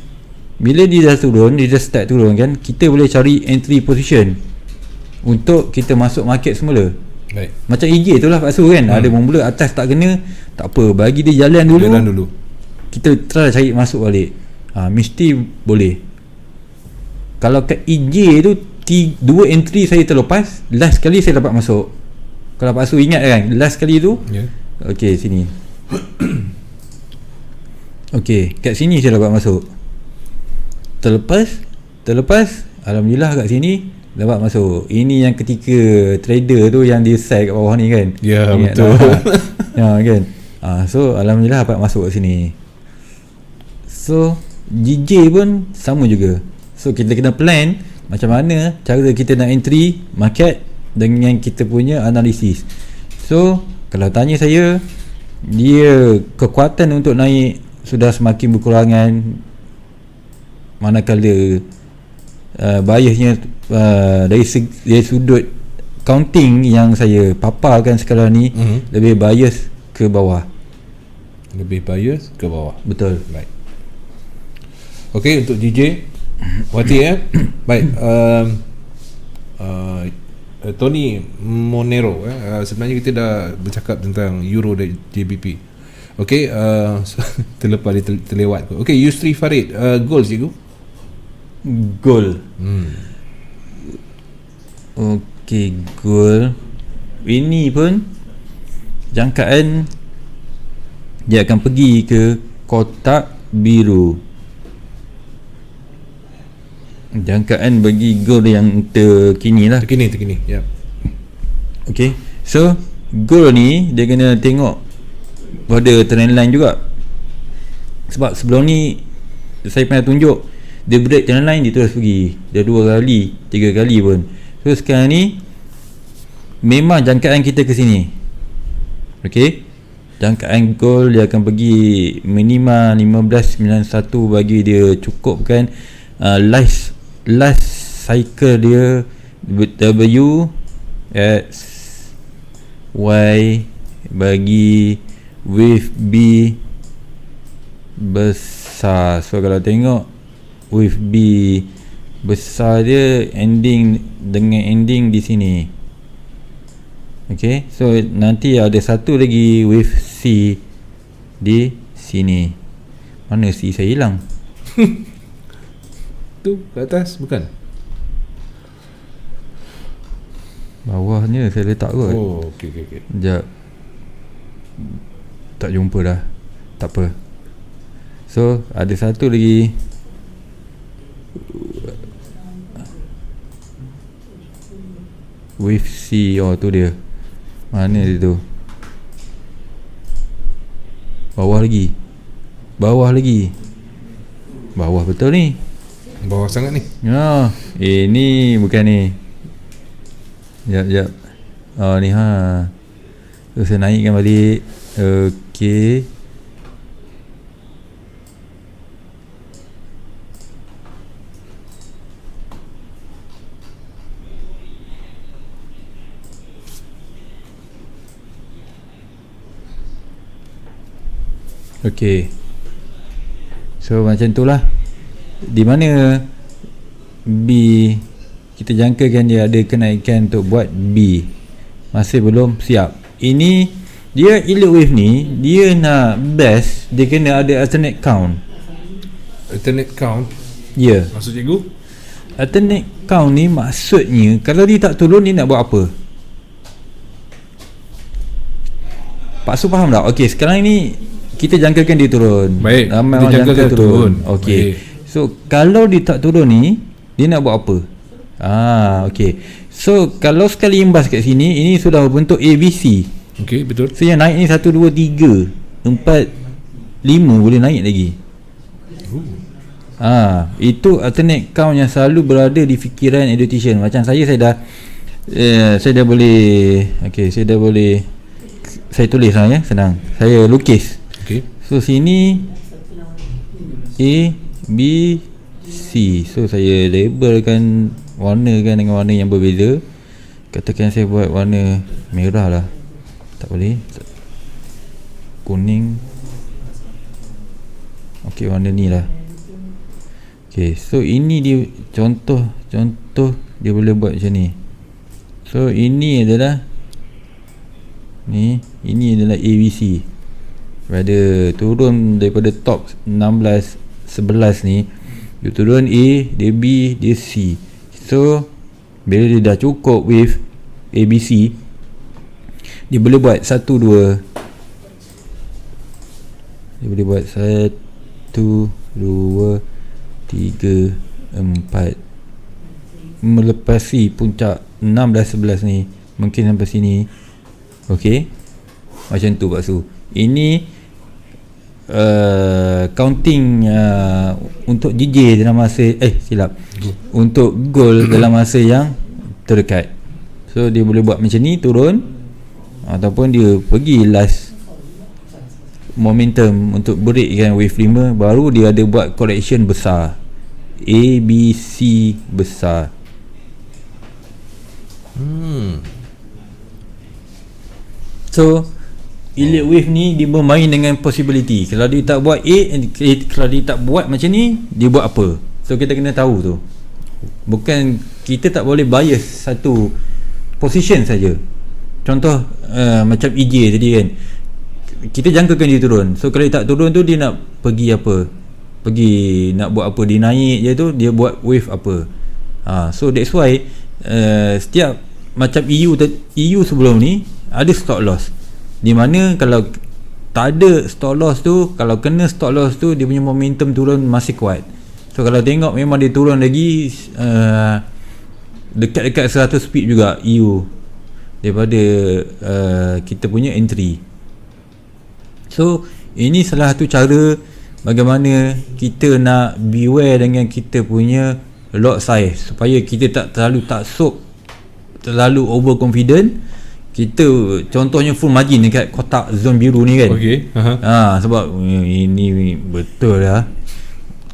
[SPEAKER 2] bila dia dah turun, dia dah start turun kan, kita boleh cari entry position untuk kita masuk market semula. Macam EJ tu lah Pak Su kan, ada mula atas tak kena, tak apa, bagi dia jalan dulu. Kita try cari masuk balik. Mesti boleh. Kalau kat EJ tu 2 entry saya terlepas, last kali saya dapat masuk. Kalau Pak Su ingat kan, last kali tu okay, sini. Okay, kat sini saya dapat masuk. Terlepas, alhamdulillah kat sini dapat masuk. Ini yang ketika trader tu yang dia sell kat bawah ni kan.
[SPEAKER 1] Ya,
[SPEAKER 2] Ingat
[SPEAKER 1] betul.
[SPEAKER 2] tak? Ya kan. So alhamdulillah dapat masuk kat sini. So GJ pun sama juga. So kita kena plan macam mana cara kita nak entry market dengan kita punya analisis. So kalau tanya saya, dia kekuatan untuk naik sudah semakin berkurangan, manakala biasnya dari sudut counting yang saya paparkan sekarang ni, lebih bias ke bawah.
[SPEAKER 1] Lebih bias ke bawah.
[SPEAKER 2] Betul.
[SPEAKER 1] Baik. Okey, untuk DJ Wati baik. Tony Monero, sebenarnya kita dah bercakap tentang Euro dan JBP. Okey, terlepas dia terlewat. Okey, Yusri Farid, goal cikgu.
[SPEAKER 2] Goal. Okey, goal. Ini pun jangkaan dia akan pergi ke kotak biru. Jangkaan bagi goal yang terkini lah.
[SPEAKER 1] Terkini, ya.
[SPEAKER 2] Okay, so goal ni dia kena tengok pada trend line juga. Sebab sebelum ni saya pernah tunjuk dia break trend line, dia terus pergi. Dia 2 kali, 3 kali pun. So sekarang ni memang jangkaan kita ke sini. Okay, jangkaan goal dia akan pergi minima 1591 bagi dia cukupkan last cycle dia W X Y bagi wave B besar. So kalau tengok wave B besar dia ending dengan ending di sini. Okay, so nanti ada satu lagi wave C di sini. Mana C saya hilang?
[SPEAKER 1] Tu ke atas bukan?
[SPEAKER 2] Bawahnya saya letak kot.
[SPEAKER 1] Oh, okey.
[SPEAKER 2] Sekejap. Tak jumpa dah. Tak apa. So ada satu lagi wave C. Oh tu dia. Mana dia tu? Bawah lagi. Bawah betul ni.
[SPEAKER 1] Bawah sangat ni.
[SPEAKER 2] Ya, ni bukan ni. Jap. Oh ni ha. So saya naikkan balik. Okey. Okey. So macam itulah. Di mana B kita jangkakan dia ada kenaikan untuk buat B, masih belum siap. Ini dia elite wave ni, dia nak best, dia kena ada alternate count.
[SPEAKER 1] Alternate count.
[SPEAKER 2] Ya,
[SPEAKER 1] Maksud cikgu?
[SPEAKER 2] alternate count ni maksudnya kalau dia tak turun dia nak buat apa? Pak Su faham tak? Okey, sekarang ni kita jangkakan dia turun.
[SPEAKER 1] Baik,
[SPEAKER 2] Ramai
[SPEAKER 1] kita
[SPEAKER 2] orang
[SPEAKER 1] jangkakan
[SPEAKER 2] jangka
[SPEAKER 1] turun.
[SPEAKER 2] Okey.
[SPEAKER 1] Baik.
[SPEAKER 2] So kalau dia tak turun ni, dia nak buat apa? Okey. So kalau sekali imbas kat sini, ini sudah berbentuk ABC.
[SPEAKER 1] Okey, betul.
[SPEAKER 2] So yang naik ni 1, 2, 3 4, 5 boleh naik lagi. Itu alternate count yang selalu berada di fikiran education. Macam saya dah boleh. Okey, saya tulis lah ya, senang. Saya lukis.
[SPEAKER 1] Okey.
[SPEAKER 2] So sini A, B, C. So saya labelkan, warnakan dengan warna yang berbeza. Katakan saya buat warna merah lah. Tak boleh. Kuning. Okey, warna ni lah. Okey, so ini dia contoh dia boleh buat macam ni. So ini adalah ini adalah ABC. Pada turun daripada top 16 11 ni, dia turun A, dia B, dia C. So bila dia dah cukup with ABC, dia boleh buat 1, 2. Dia boleh buat 1, 2, 3, 4, melepasi puncak 16-11 ni, mungkin sampai sini. Okey, macam tu Pak Su. Ini counting untuk JJ dalam masa untuk gol dalam masa yang terdekat. So dia boleh buat macam ni, turun, ataupun dia pergi last momentum untuk break kan wave 5, baru dia ada buat correction besar, A, B, C besar. So elite wave ni dia bermain dengan possibility. Kalau dia tak buat A, kalau dia tak buat macam ni, dia buat apa? So kita kena tahu tu. Bukan, kita tak boleh bias satu position saja. Contoh macam EJ tadi kan, kita jangkakan dia turun. So kalau dia tak turun tu, dia nak pergi apa? Pergi nak buat apa? Dia naik je tu, dia buat wave apa? So that's why setiap macam EU sebelum ni ada stop loss, di mana kalau tak ada stop loss tu, kalau kena stop loss tu, dia punya momentum turun masih kuat. So kalau tengok memang dia turun lagi dekat-dekat 100 speed juga EU daripada kita punya entry. So ini salah satu cara bagaimana kita nak beware dengan kita punya lot size, supaya kita tak terlalu taksub, terlalu overconfident. Kita contohnya full margin dekat kotak zone biru ni kan.
[SPEAKER 1] Okey.
[SPEAKER 2] Sebab ini betul lah,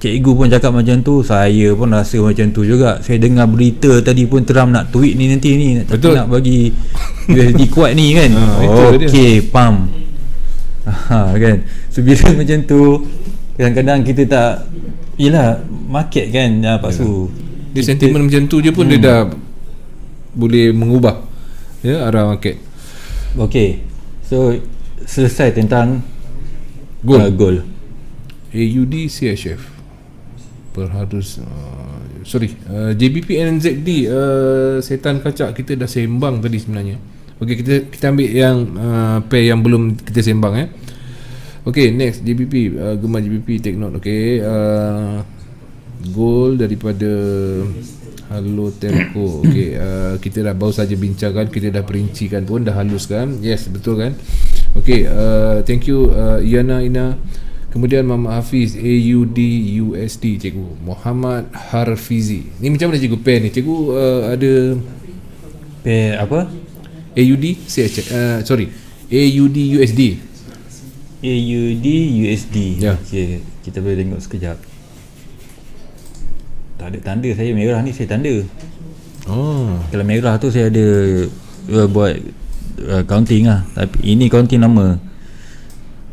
[SPEAKER 2] cikgu pun cakap macam tu, saya pun rasa macam tu juga. Saya dengar berita tadi pun Trump nak tweet ni nanti ni, nak bagi USD kuat ni kan. Okey, pam. Kan. So bila macam tu, kadang-kadang kita tak, yelah, market kan Pak Su,
[SPEAKER 1] dia sentimen macam tu je pun dia dah boleh mengubah arah market.
[SPEAKER 2] Okey, so selesai tentang gold.
[SPEAKER 1] AUD CHF per harus JBP NZD, setan kacak kita dah sembang tadi sebenarnya. Okey, kita ambil yang pair yang belum kita sembang Okey, next JBP, gemar JBP, take note. Okey, gold daripada Halo Telco. Okey, kita dah baru saja bincangkan, kita dah perincikan pun, dah haluskan. Yes, betul kan? Okey, thank you Ina. Kemudian Mama Hafiz, AUD USD, cikgu. Muhammad Harfizi. Ni macam mana cikgu pair ni? Cikgu ada
[SPEAKER 2] pair apa?
[SPEAKER 1] AUD AUD USD.
[SPEAKER 2] AUD USD.
[SPEAKER 1] Ya.
[SPEAKER 2] Okey, kita boleh tengok sekejap. Tak ada tanda saya, merah ni saya tanda. Kalau merah tu saya ada buat counting lah. Tapi ini counting nama.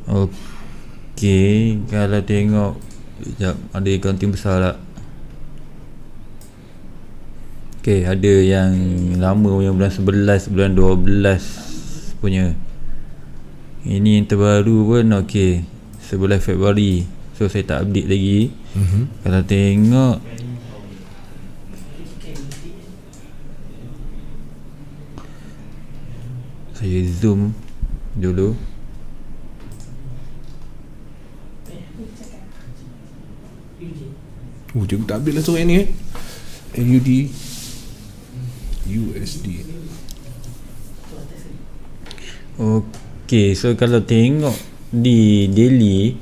[SPEAKER 2] Okey, kalau tengok sekejap, ada counting besar tak? Okey, ada yang lama yang bulan 11, bulan 12 punya. Ini yang terbaru pun okey, 11 Februari. So saya tak update lagi. Kalau tengok, saya zoom dulu.
[SPEAKER 1] Cikgu tak update langsung yang ni AUD USD.
[SPEAKER 2] Okey, so kalau tengok di daily,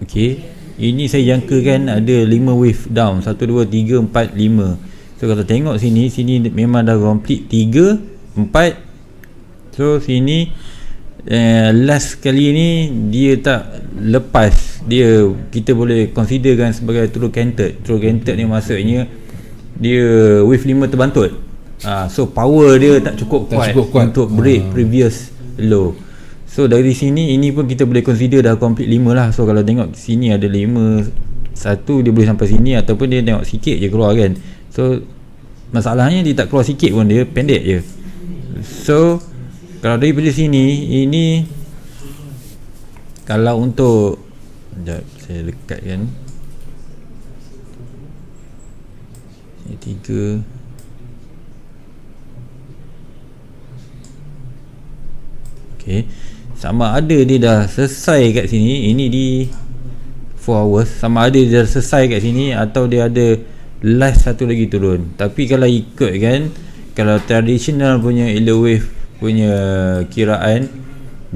[SPEAKER 2] okey, ini saya jangkakan ada 5 wave down, 1, 2, 3, 4, 5. So kalau tengok sini memang dah complete 3, 4. So sini last kali ni dia tak lepas, dia kita boleh considerkan sebagai true canted. True canted ni maksudnya dia wave 5 terbantut. So power dia tak cukup kuat untuk break previous low. So dari sini, ini pun kita boleh consider dah complete 5 lah. So kalau tengok sini ada 5, 1 dia boleh sampai sini, ataupun dia tengok sikit je keluar kan. So masalahnya dia tak keluar sikit pun, dia pendek je. So kalau daripada sini, ini kalau untuk, sekejap saya lekatkan, ini 3. Okay, sama ada dia dah selesai kat sini, ini di 4 hours, sama ada dia dah selesai kat sini atau dia ada last satu lagi turun. Tapi kalau ikut kan, kalau traditional punya Elliott wave punya kiraan,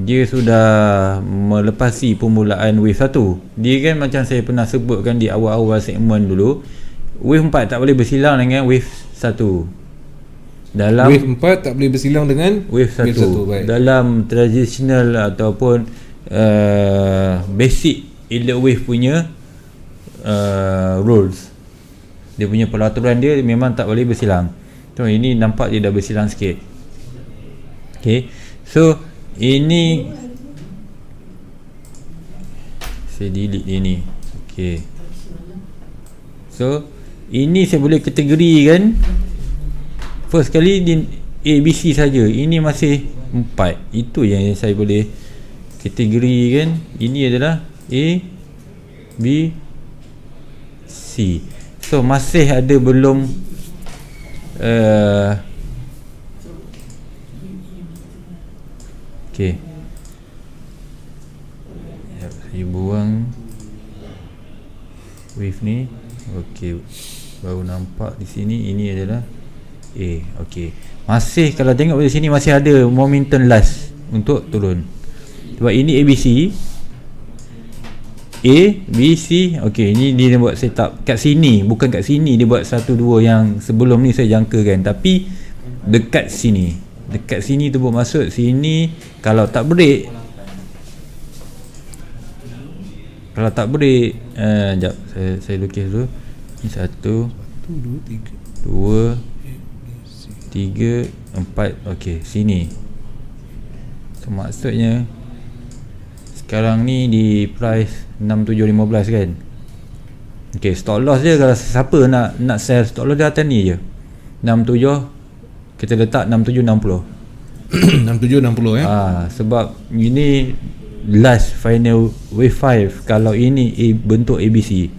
[SPEAKER 2] dia sudah melepasi permulaan wave 1. Dia kan macam saya pernah sebutkan di awal-awal segmen dulu, wave 4 tak boleh bersilang dengan wave 1. Dalam
[SPEAKER 1] wave 4 tak boleh bersilang dengan
[SPEAKER 2] wave 1. Dalam traditional ataupun basic Elliott wave punya rules, dia punya peraturan dia memang tak boleh bersilang. So ini nampak dia dah bersilang sikit. Okay, so ini saya delete dia ni. Okay, so ini saya boleh kategorikan. First kali di ABC saja, ini masih 4. Itu yang saya boleh kategorikan. Ini adalah A, B, C. So masih ada belum okay. Saya buang wave ni. Okay, baru nampak di sini. Ini adalah A. Okay, masih kalau tengok dari sini masih ada momentum last untuk turun. Sebab ini ABC, A, B, C. Okay, ini dia buat setup kat sini, bukan kat sini dia buat 1, 2 yang sebelum ni saya jangkakan, tapi dekat sini. Dekat sini tu bermaksud sini kalau tak break, sekejap saya lukis dulu. Ni 1, 2, 3, 4. Okey, sini. So maksudnya sekarang ni di price 6715 kan. Okey, stop loss dia kalau siapa nak sell, stop loss dia atas ni je. 67 kita letak 6760.
[SPEAKER 1] 6760
[SPEAKER 2] sebab ini last final wave 5 kalau ini bentuk ABC.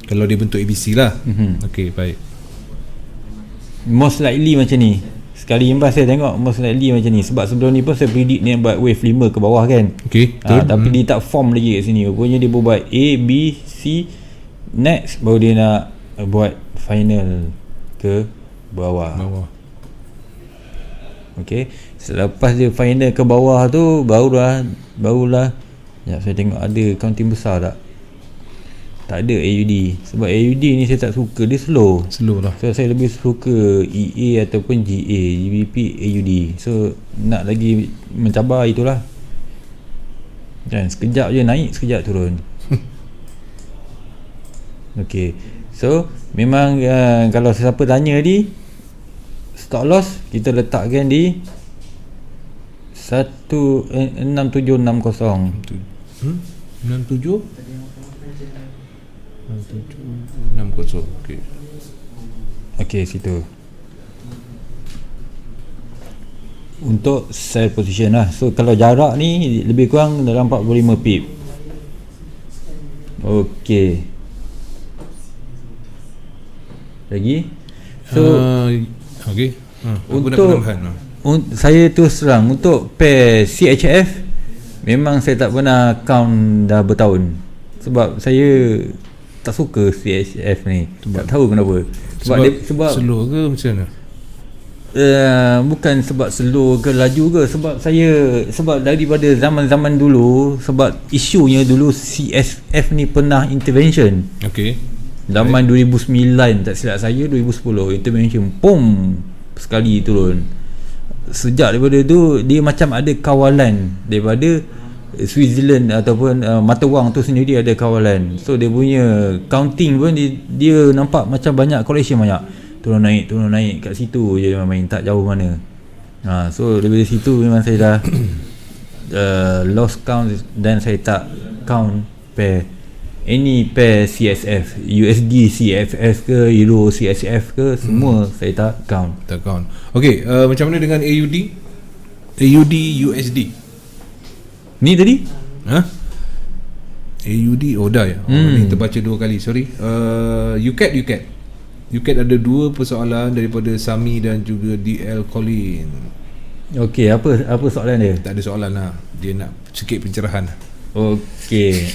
[SPEAKER 1] Kalau dia bentuk ABC lah. Okey, baik.
[SPEAKER 2] Most likely macam ni. Sekali imbas saya tengok most likely macam ni. Sebab sebelum ni pun saya predict ni buat wave 5 ke bawah kan.
[SPEAKER 1] Okey,
[SPEAKER 2] tapi dia tak form lagi kat sini. Rupanya dia buat A, B, C, next baru dia nak buat final ke bawah. Okey, selepas dia final ke bawah tu barulah ya, saya tengok ada counting besar tak? Tak ada AUD. Sebab AUD ni saya tak suka, dia slow lah. So saya lebih suka EA ataupun GA, GBP, AUD. So nak lagi mencabar itulah kan, sekejap je naik, sekejap turun. Okey, so memang kalau siapa tanya ni stop loss kita letakkan di 6760.
[SPEAKER 1] 6760. Okey.
[SPEAKER 2] Okey, situ. Untuk sell position lah. So kalau jarak ni lebih kurang dalam 45 pip. Okey. Lagi. So
[SPEAKER 1] okey.
[SPEAKER 2] Untuk saya terus terang untuk pair CHF memang saya tak pernah count dah bertahun. Sebab saya tak suka CHF ni. Tak tahu kenapa. Sebab
[SPEAKER 1] slow ke macam mana?
[SPEAKER 2] Bukan sebab slow ke laju ke, sebab daripada zaman-zaman dulu, sebab isunya dulu CHF ni pernah intervention.
[SPEAKER 1] Okey.
[SPEAKER 2] Zaman 2009 tak silap saya, 2010 intervention, pom sekali turun. Sejak daripada tu dia macam ada kawalan daripada Switzerland ataupun mata wang tu sendiri ada kawalan. So dia punya counting pun dia nampak macam banyak correction, banyak turun naik kat situ je dia main, tak jauh mana. So daripada situ memang saya dah lost count dan saya tak count pair any pair CSF, USD CFF ke Euro CSF ke, semua saya tak count.
[SPEAKER 1] Okey, macam mana dengan AUD USD
[SPEAKER 2] ni tadi?
[SPEAKER 1] AUD dah ya. Ni terbaca 2 kali, sorry. UCAD ada 2 persoalan daripada Sami dan juga DL Colin.
[SPEAKER 2] Okey, apa soalan dia?
[SPEAKER 1] Tak ada soalan lah, dia nak sikit pencerahan.
[SPEAKER 2] Okey.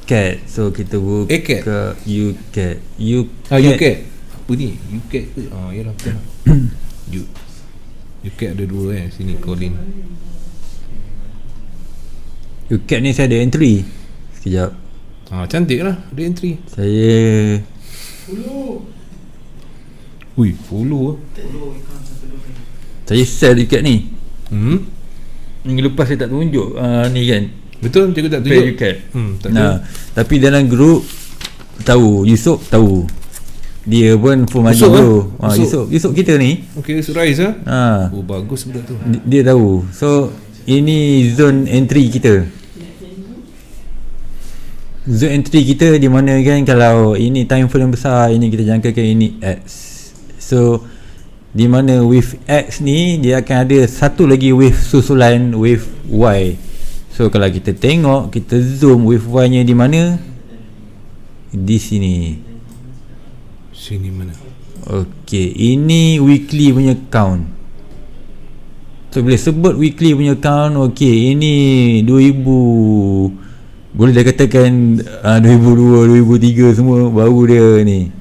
[SPEAKER 2] UCAT. So kita
[SPEAKER 1] ACAT?
[SPEAKER 2] buka UCAT.
[SPEAKER 1] UCAT. Apa ni? UCAT ke? Yalah betul lah. UCAT ada dua sini Colin.
[SPEAKER 2] UCAT ni saya ada entry. Sekejap.
[SPEAKER 1] Cantik lah ada entry.
[SPEAKER 2] Saya
[SPEAKER 1] follow
[SPEAKER 2] Saya sell UCAT ni. Minggu lepas saya tak tunjuk ni kan.
[SPEAKER 1] Betul, cikgu tak
[SPEAKER 2] Pay
[SPEAKER 1] tunjuk.
[SPEAKER 2] UCAT.
[SPEAKER 1] Tak
[SPEAKER 2] Tapi dalam grup tahu, Yusof tahu. Dia pun full maju
[SPEAKER 1] Yusof.
[SPEAKER 2] Yusof kita ni.
[SPEAKER 1] Okay, Surais lah.
[SPEAKER 2] Ha.
[SPEAKER 1] Bagus budak tu.
[SPEAKER 2] Dia tahu. So ini zone entry kita. Zone entry kita di mana kan, kalau ini time frame besar, ini kita jangkakan ini X. So di mana wave X ni dia akan ada satu lagi wave susulan wave Y. So kalau kita tengok, kita zoom wave Y nya di mana? Di sini.
[SPEAKER 1] Sini mana?
[SPEAKER 2] Okey, ini weekly punya count. So bila sebut weekly punya count, okey, ini 2000, boleh dah katakan 2002, 2003 semua baru dia ni.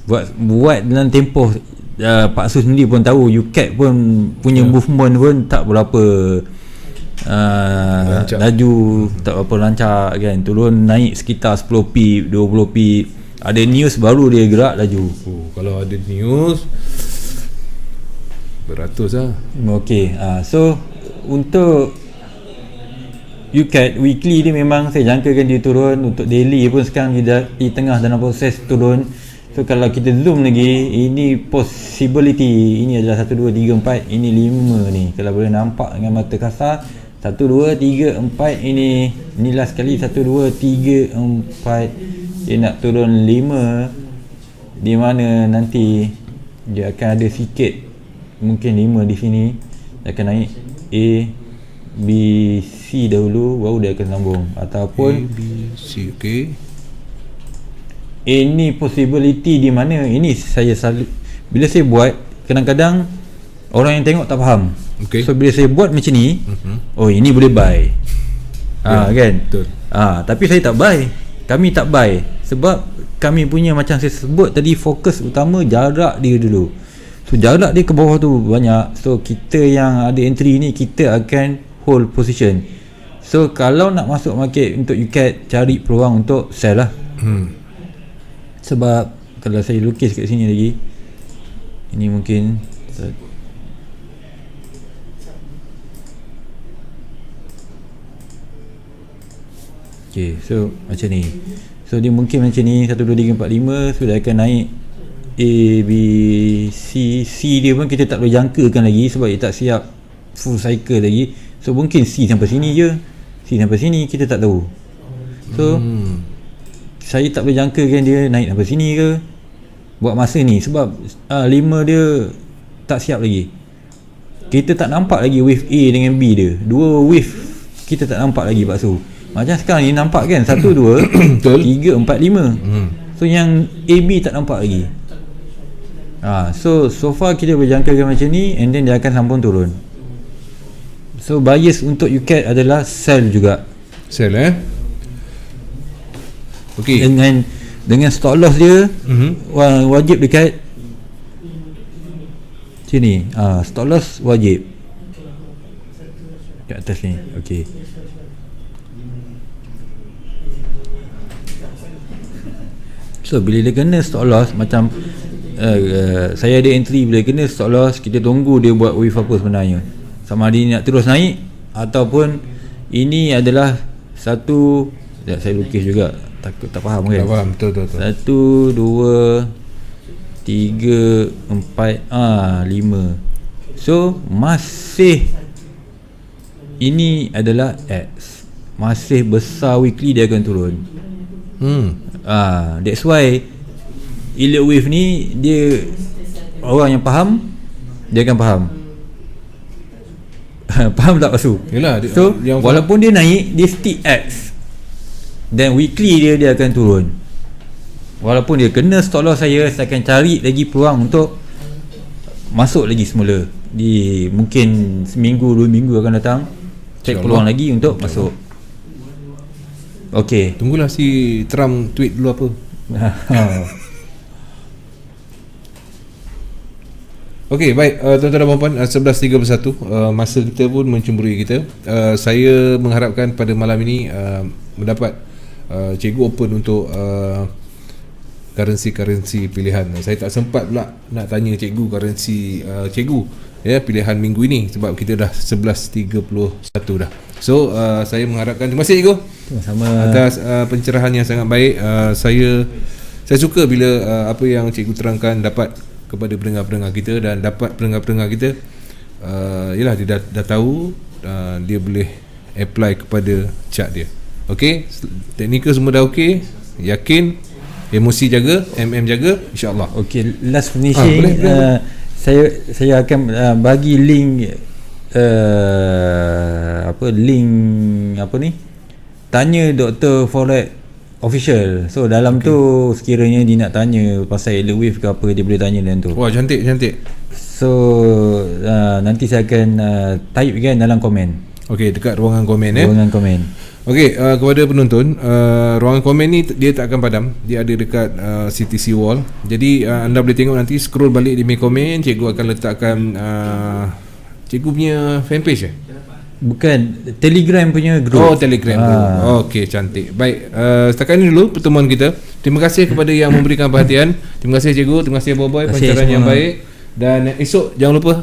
[SPEAKER 2] Buat dalam tempoh Pak Su sendiri pun tahu UCAT pun punya movement pun tak berapa laju, tak berapa lancar kan. Turun naik sekitar 10 pip, 20 pip. Ada news baru dia gerak laju.
[SPEAKER 1] Kalau ada news beratus lah.
[SPEAKER 2] Okey, so untuk UCAT weekly ni memang saya jangkakan dia turun. Untuk daily pun sekarang dia di tengah dalam proses turun. So kalau kita zoom lagi, ini possibility, ini adalah 1, 2, 3, 4, ini 5 ni. Kalau boleh nampak dengan mata kasar, 1, 2, 3, 4, ini last kali 1, 2, 3, 4. Dia nak turun 5, di mana nanti dia akan ada sikit, mungkin 5 di sini. Dia akan naik A, B, C dahulu, baru dia akan sambung. Ataupun
[SPEAKER 1] A, B, C, okay.
[SPEAKER 2] Ini possibility di mana ini saya selalu, bila saya buat, kadang-kadang orang yang tengok tak faham.
[SPEAKER 1] Okay.
[SPEAKER 2] So bila saya buat macam ni, oh ini boleh buy. Kan?
[SPEAKER 1] Betul.
[SPEAKER 2] Tapi saya tak buy. Kami tak buy sebab kami punya, macam saya sebut tadi, fokus utama jarak dia dulu. So jarak dia ke bawah tu banyak. So kita yang ada entry ni, kita akan hold position. So kalau nak masuk market untuk UCAT, cari peluang untuk sell lah. Sebab kalau saya lukis kat sini lagi, ini mungkin okay, so macam ni. So dia mungkin macam ni, 1, 2, 3, 4, 5. So dia akan naik A, B, C. C dia pun kita tak boleh jangkakan lagi sebab dia tak siap full cycle lagi. So mungkin C sampai sini je, C sampai sini kita tak tahu. So saya tak boleh jangkakan dia naik sampai sini ke buat masa ni sebab 5 dia tak siap lagi. Kita tak nampak lagi wave A dengan B dia. Dua wave kita tak nampak lagi Pak Su. Macam sekarang ni nampak kan 1, 2, 3, 4, 5. So yang AB tak nampak lagi. So far kita berjangkakan macam ni, and then dia akan sambung turun. So bias untuk UCAT adalah sell juga.
[SPEAKER 1] Sell okay.
[SPEAKER 2] Dengan stop loss dia wajib dekat sini. Stop loss wajib kat atas ni. Okey. So bila dia kena stop loss, macam saya ada entry, bila kena stop loss, kita tunggu dia buat wave apa sebenarnya. Sama ada nak terus naik ataupun ini adalah satu, saya lukis juga, takut tak faham kan.
[SPEAKER 1] Tak faham, betul.
[SPEAKER 2] 1, 2, 3, 4, 5. So masih, ini adalah X, masih besar weekly dia akan turun. That's why elite wave ni, dia orang yang faham dia akan faham. Faham tak Pasu?
[SPEAKER 1] Yalah,
[SPEAKER 2] so walaupun dia naik, dia stick X, dan weekly dia akan turun. Walaupun dia kena stop loss, saya akan cari lagi peluang untuk masuk lagi semula. Di mungkin seminggu 2 minggu akan datang, cek peluang lagi untuk masuk. Okey.
[SPEAKER 1] Tunggulah si Trump tweet dulu apa. Okey, baik, tuan-tuan dan puan-puan, 11.31, masa kita pun mencemburui kita. Saya mengharapkan pada malam ini mendapat cikgu open untuk currency pilihan. Saya tak sempat pula nak tanya cikgu currency cikgu ya pilihan minggu ini sebab kita dah 11.31 dah. So saya mengharapkan, terima kasih cikgu
[SPEAKER 2] Sama.
[SPEAKER 1] atas pencerahan yang sangat baik. Saya suka bila apa yang cikgu terangkan dapat kepada pendengar-pendengar kita, dan dapat pendengar-pendengar kita yalah dia dah tahu, dia boleh apply kepada chart dia. Okey, teknikal semua dah okey, yakin, emosi jaga, jaga, insya-Allah.
[SPEAKER 2] Okey, last finishing,
[SPEAKER 1] boleh.
[SPEAKER 2] saya akan bagi link tanya Dr. Forex official. So dalam tu sekiranya dia nak tanya pasal Elliott Wave ke apa, dia boleh tanya dalam tu.
[SPEAKER 1] Wah, cantik.
[SPEAKER 2] So nanti saya akan type kan dalam komen.
[SPEAKER 1] Okey, dekat ruangan komen
[SPEAKER 2] Ruangan komen.
[SPEAKER 1] Okey, kepada penonton, ruangan komen ni dia tak akan padam. Dia ada dekat CTC wall. Jadi anda boleh tengok nanti, scroll balik di main komen, cikgu akan letakkan cikgu punya fanpage
[SPEAKER 2] Bukan, Telegram punya group.
[SPEAKER 1] Oh, Telegram group. Okey, cantik. Baik, setakat ini dulu pertemuan kita. Terima kasih kepada yang memberikan perhatian. Terima kasih cikgu, terima kasih Boboy, pencerahan yang baik. Dan esok jangan lupa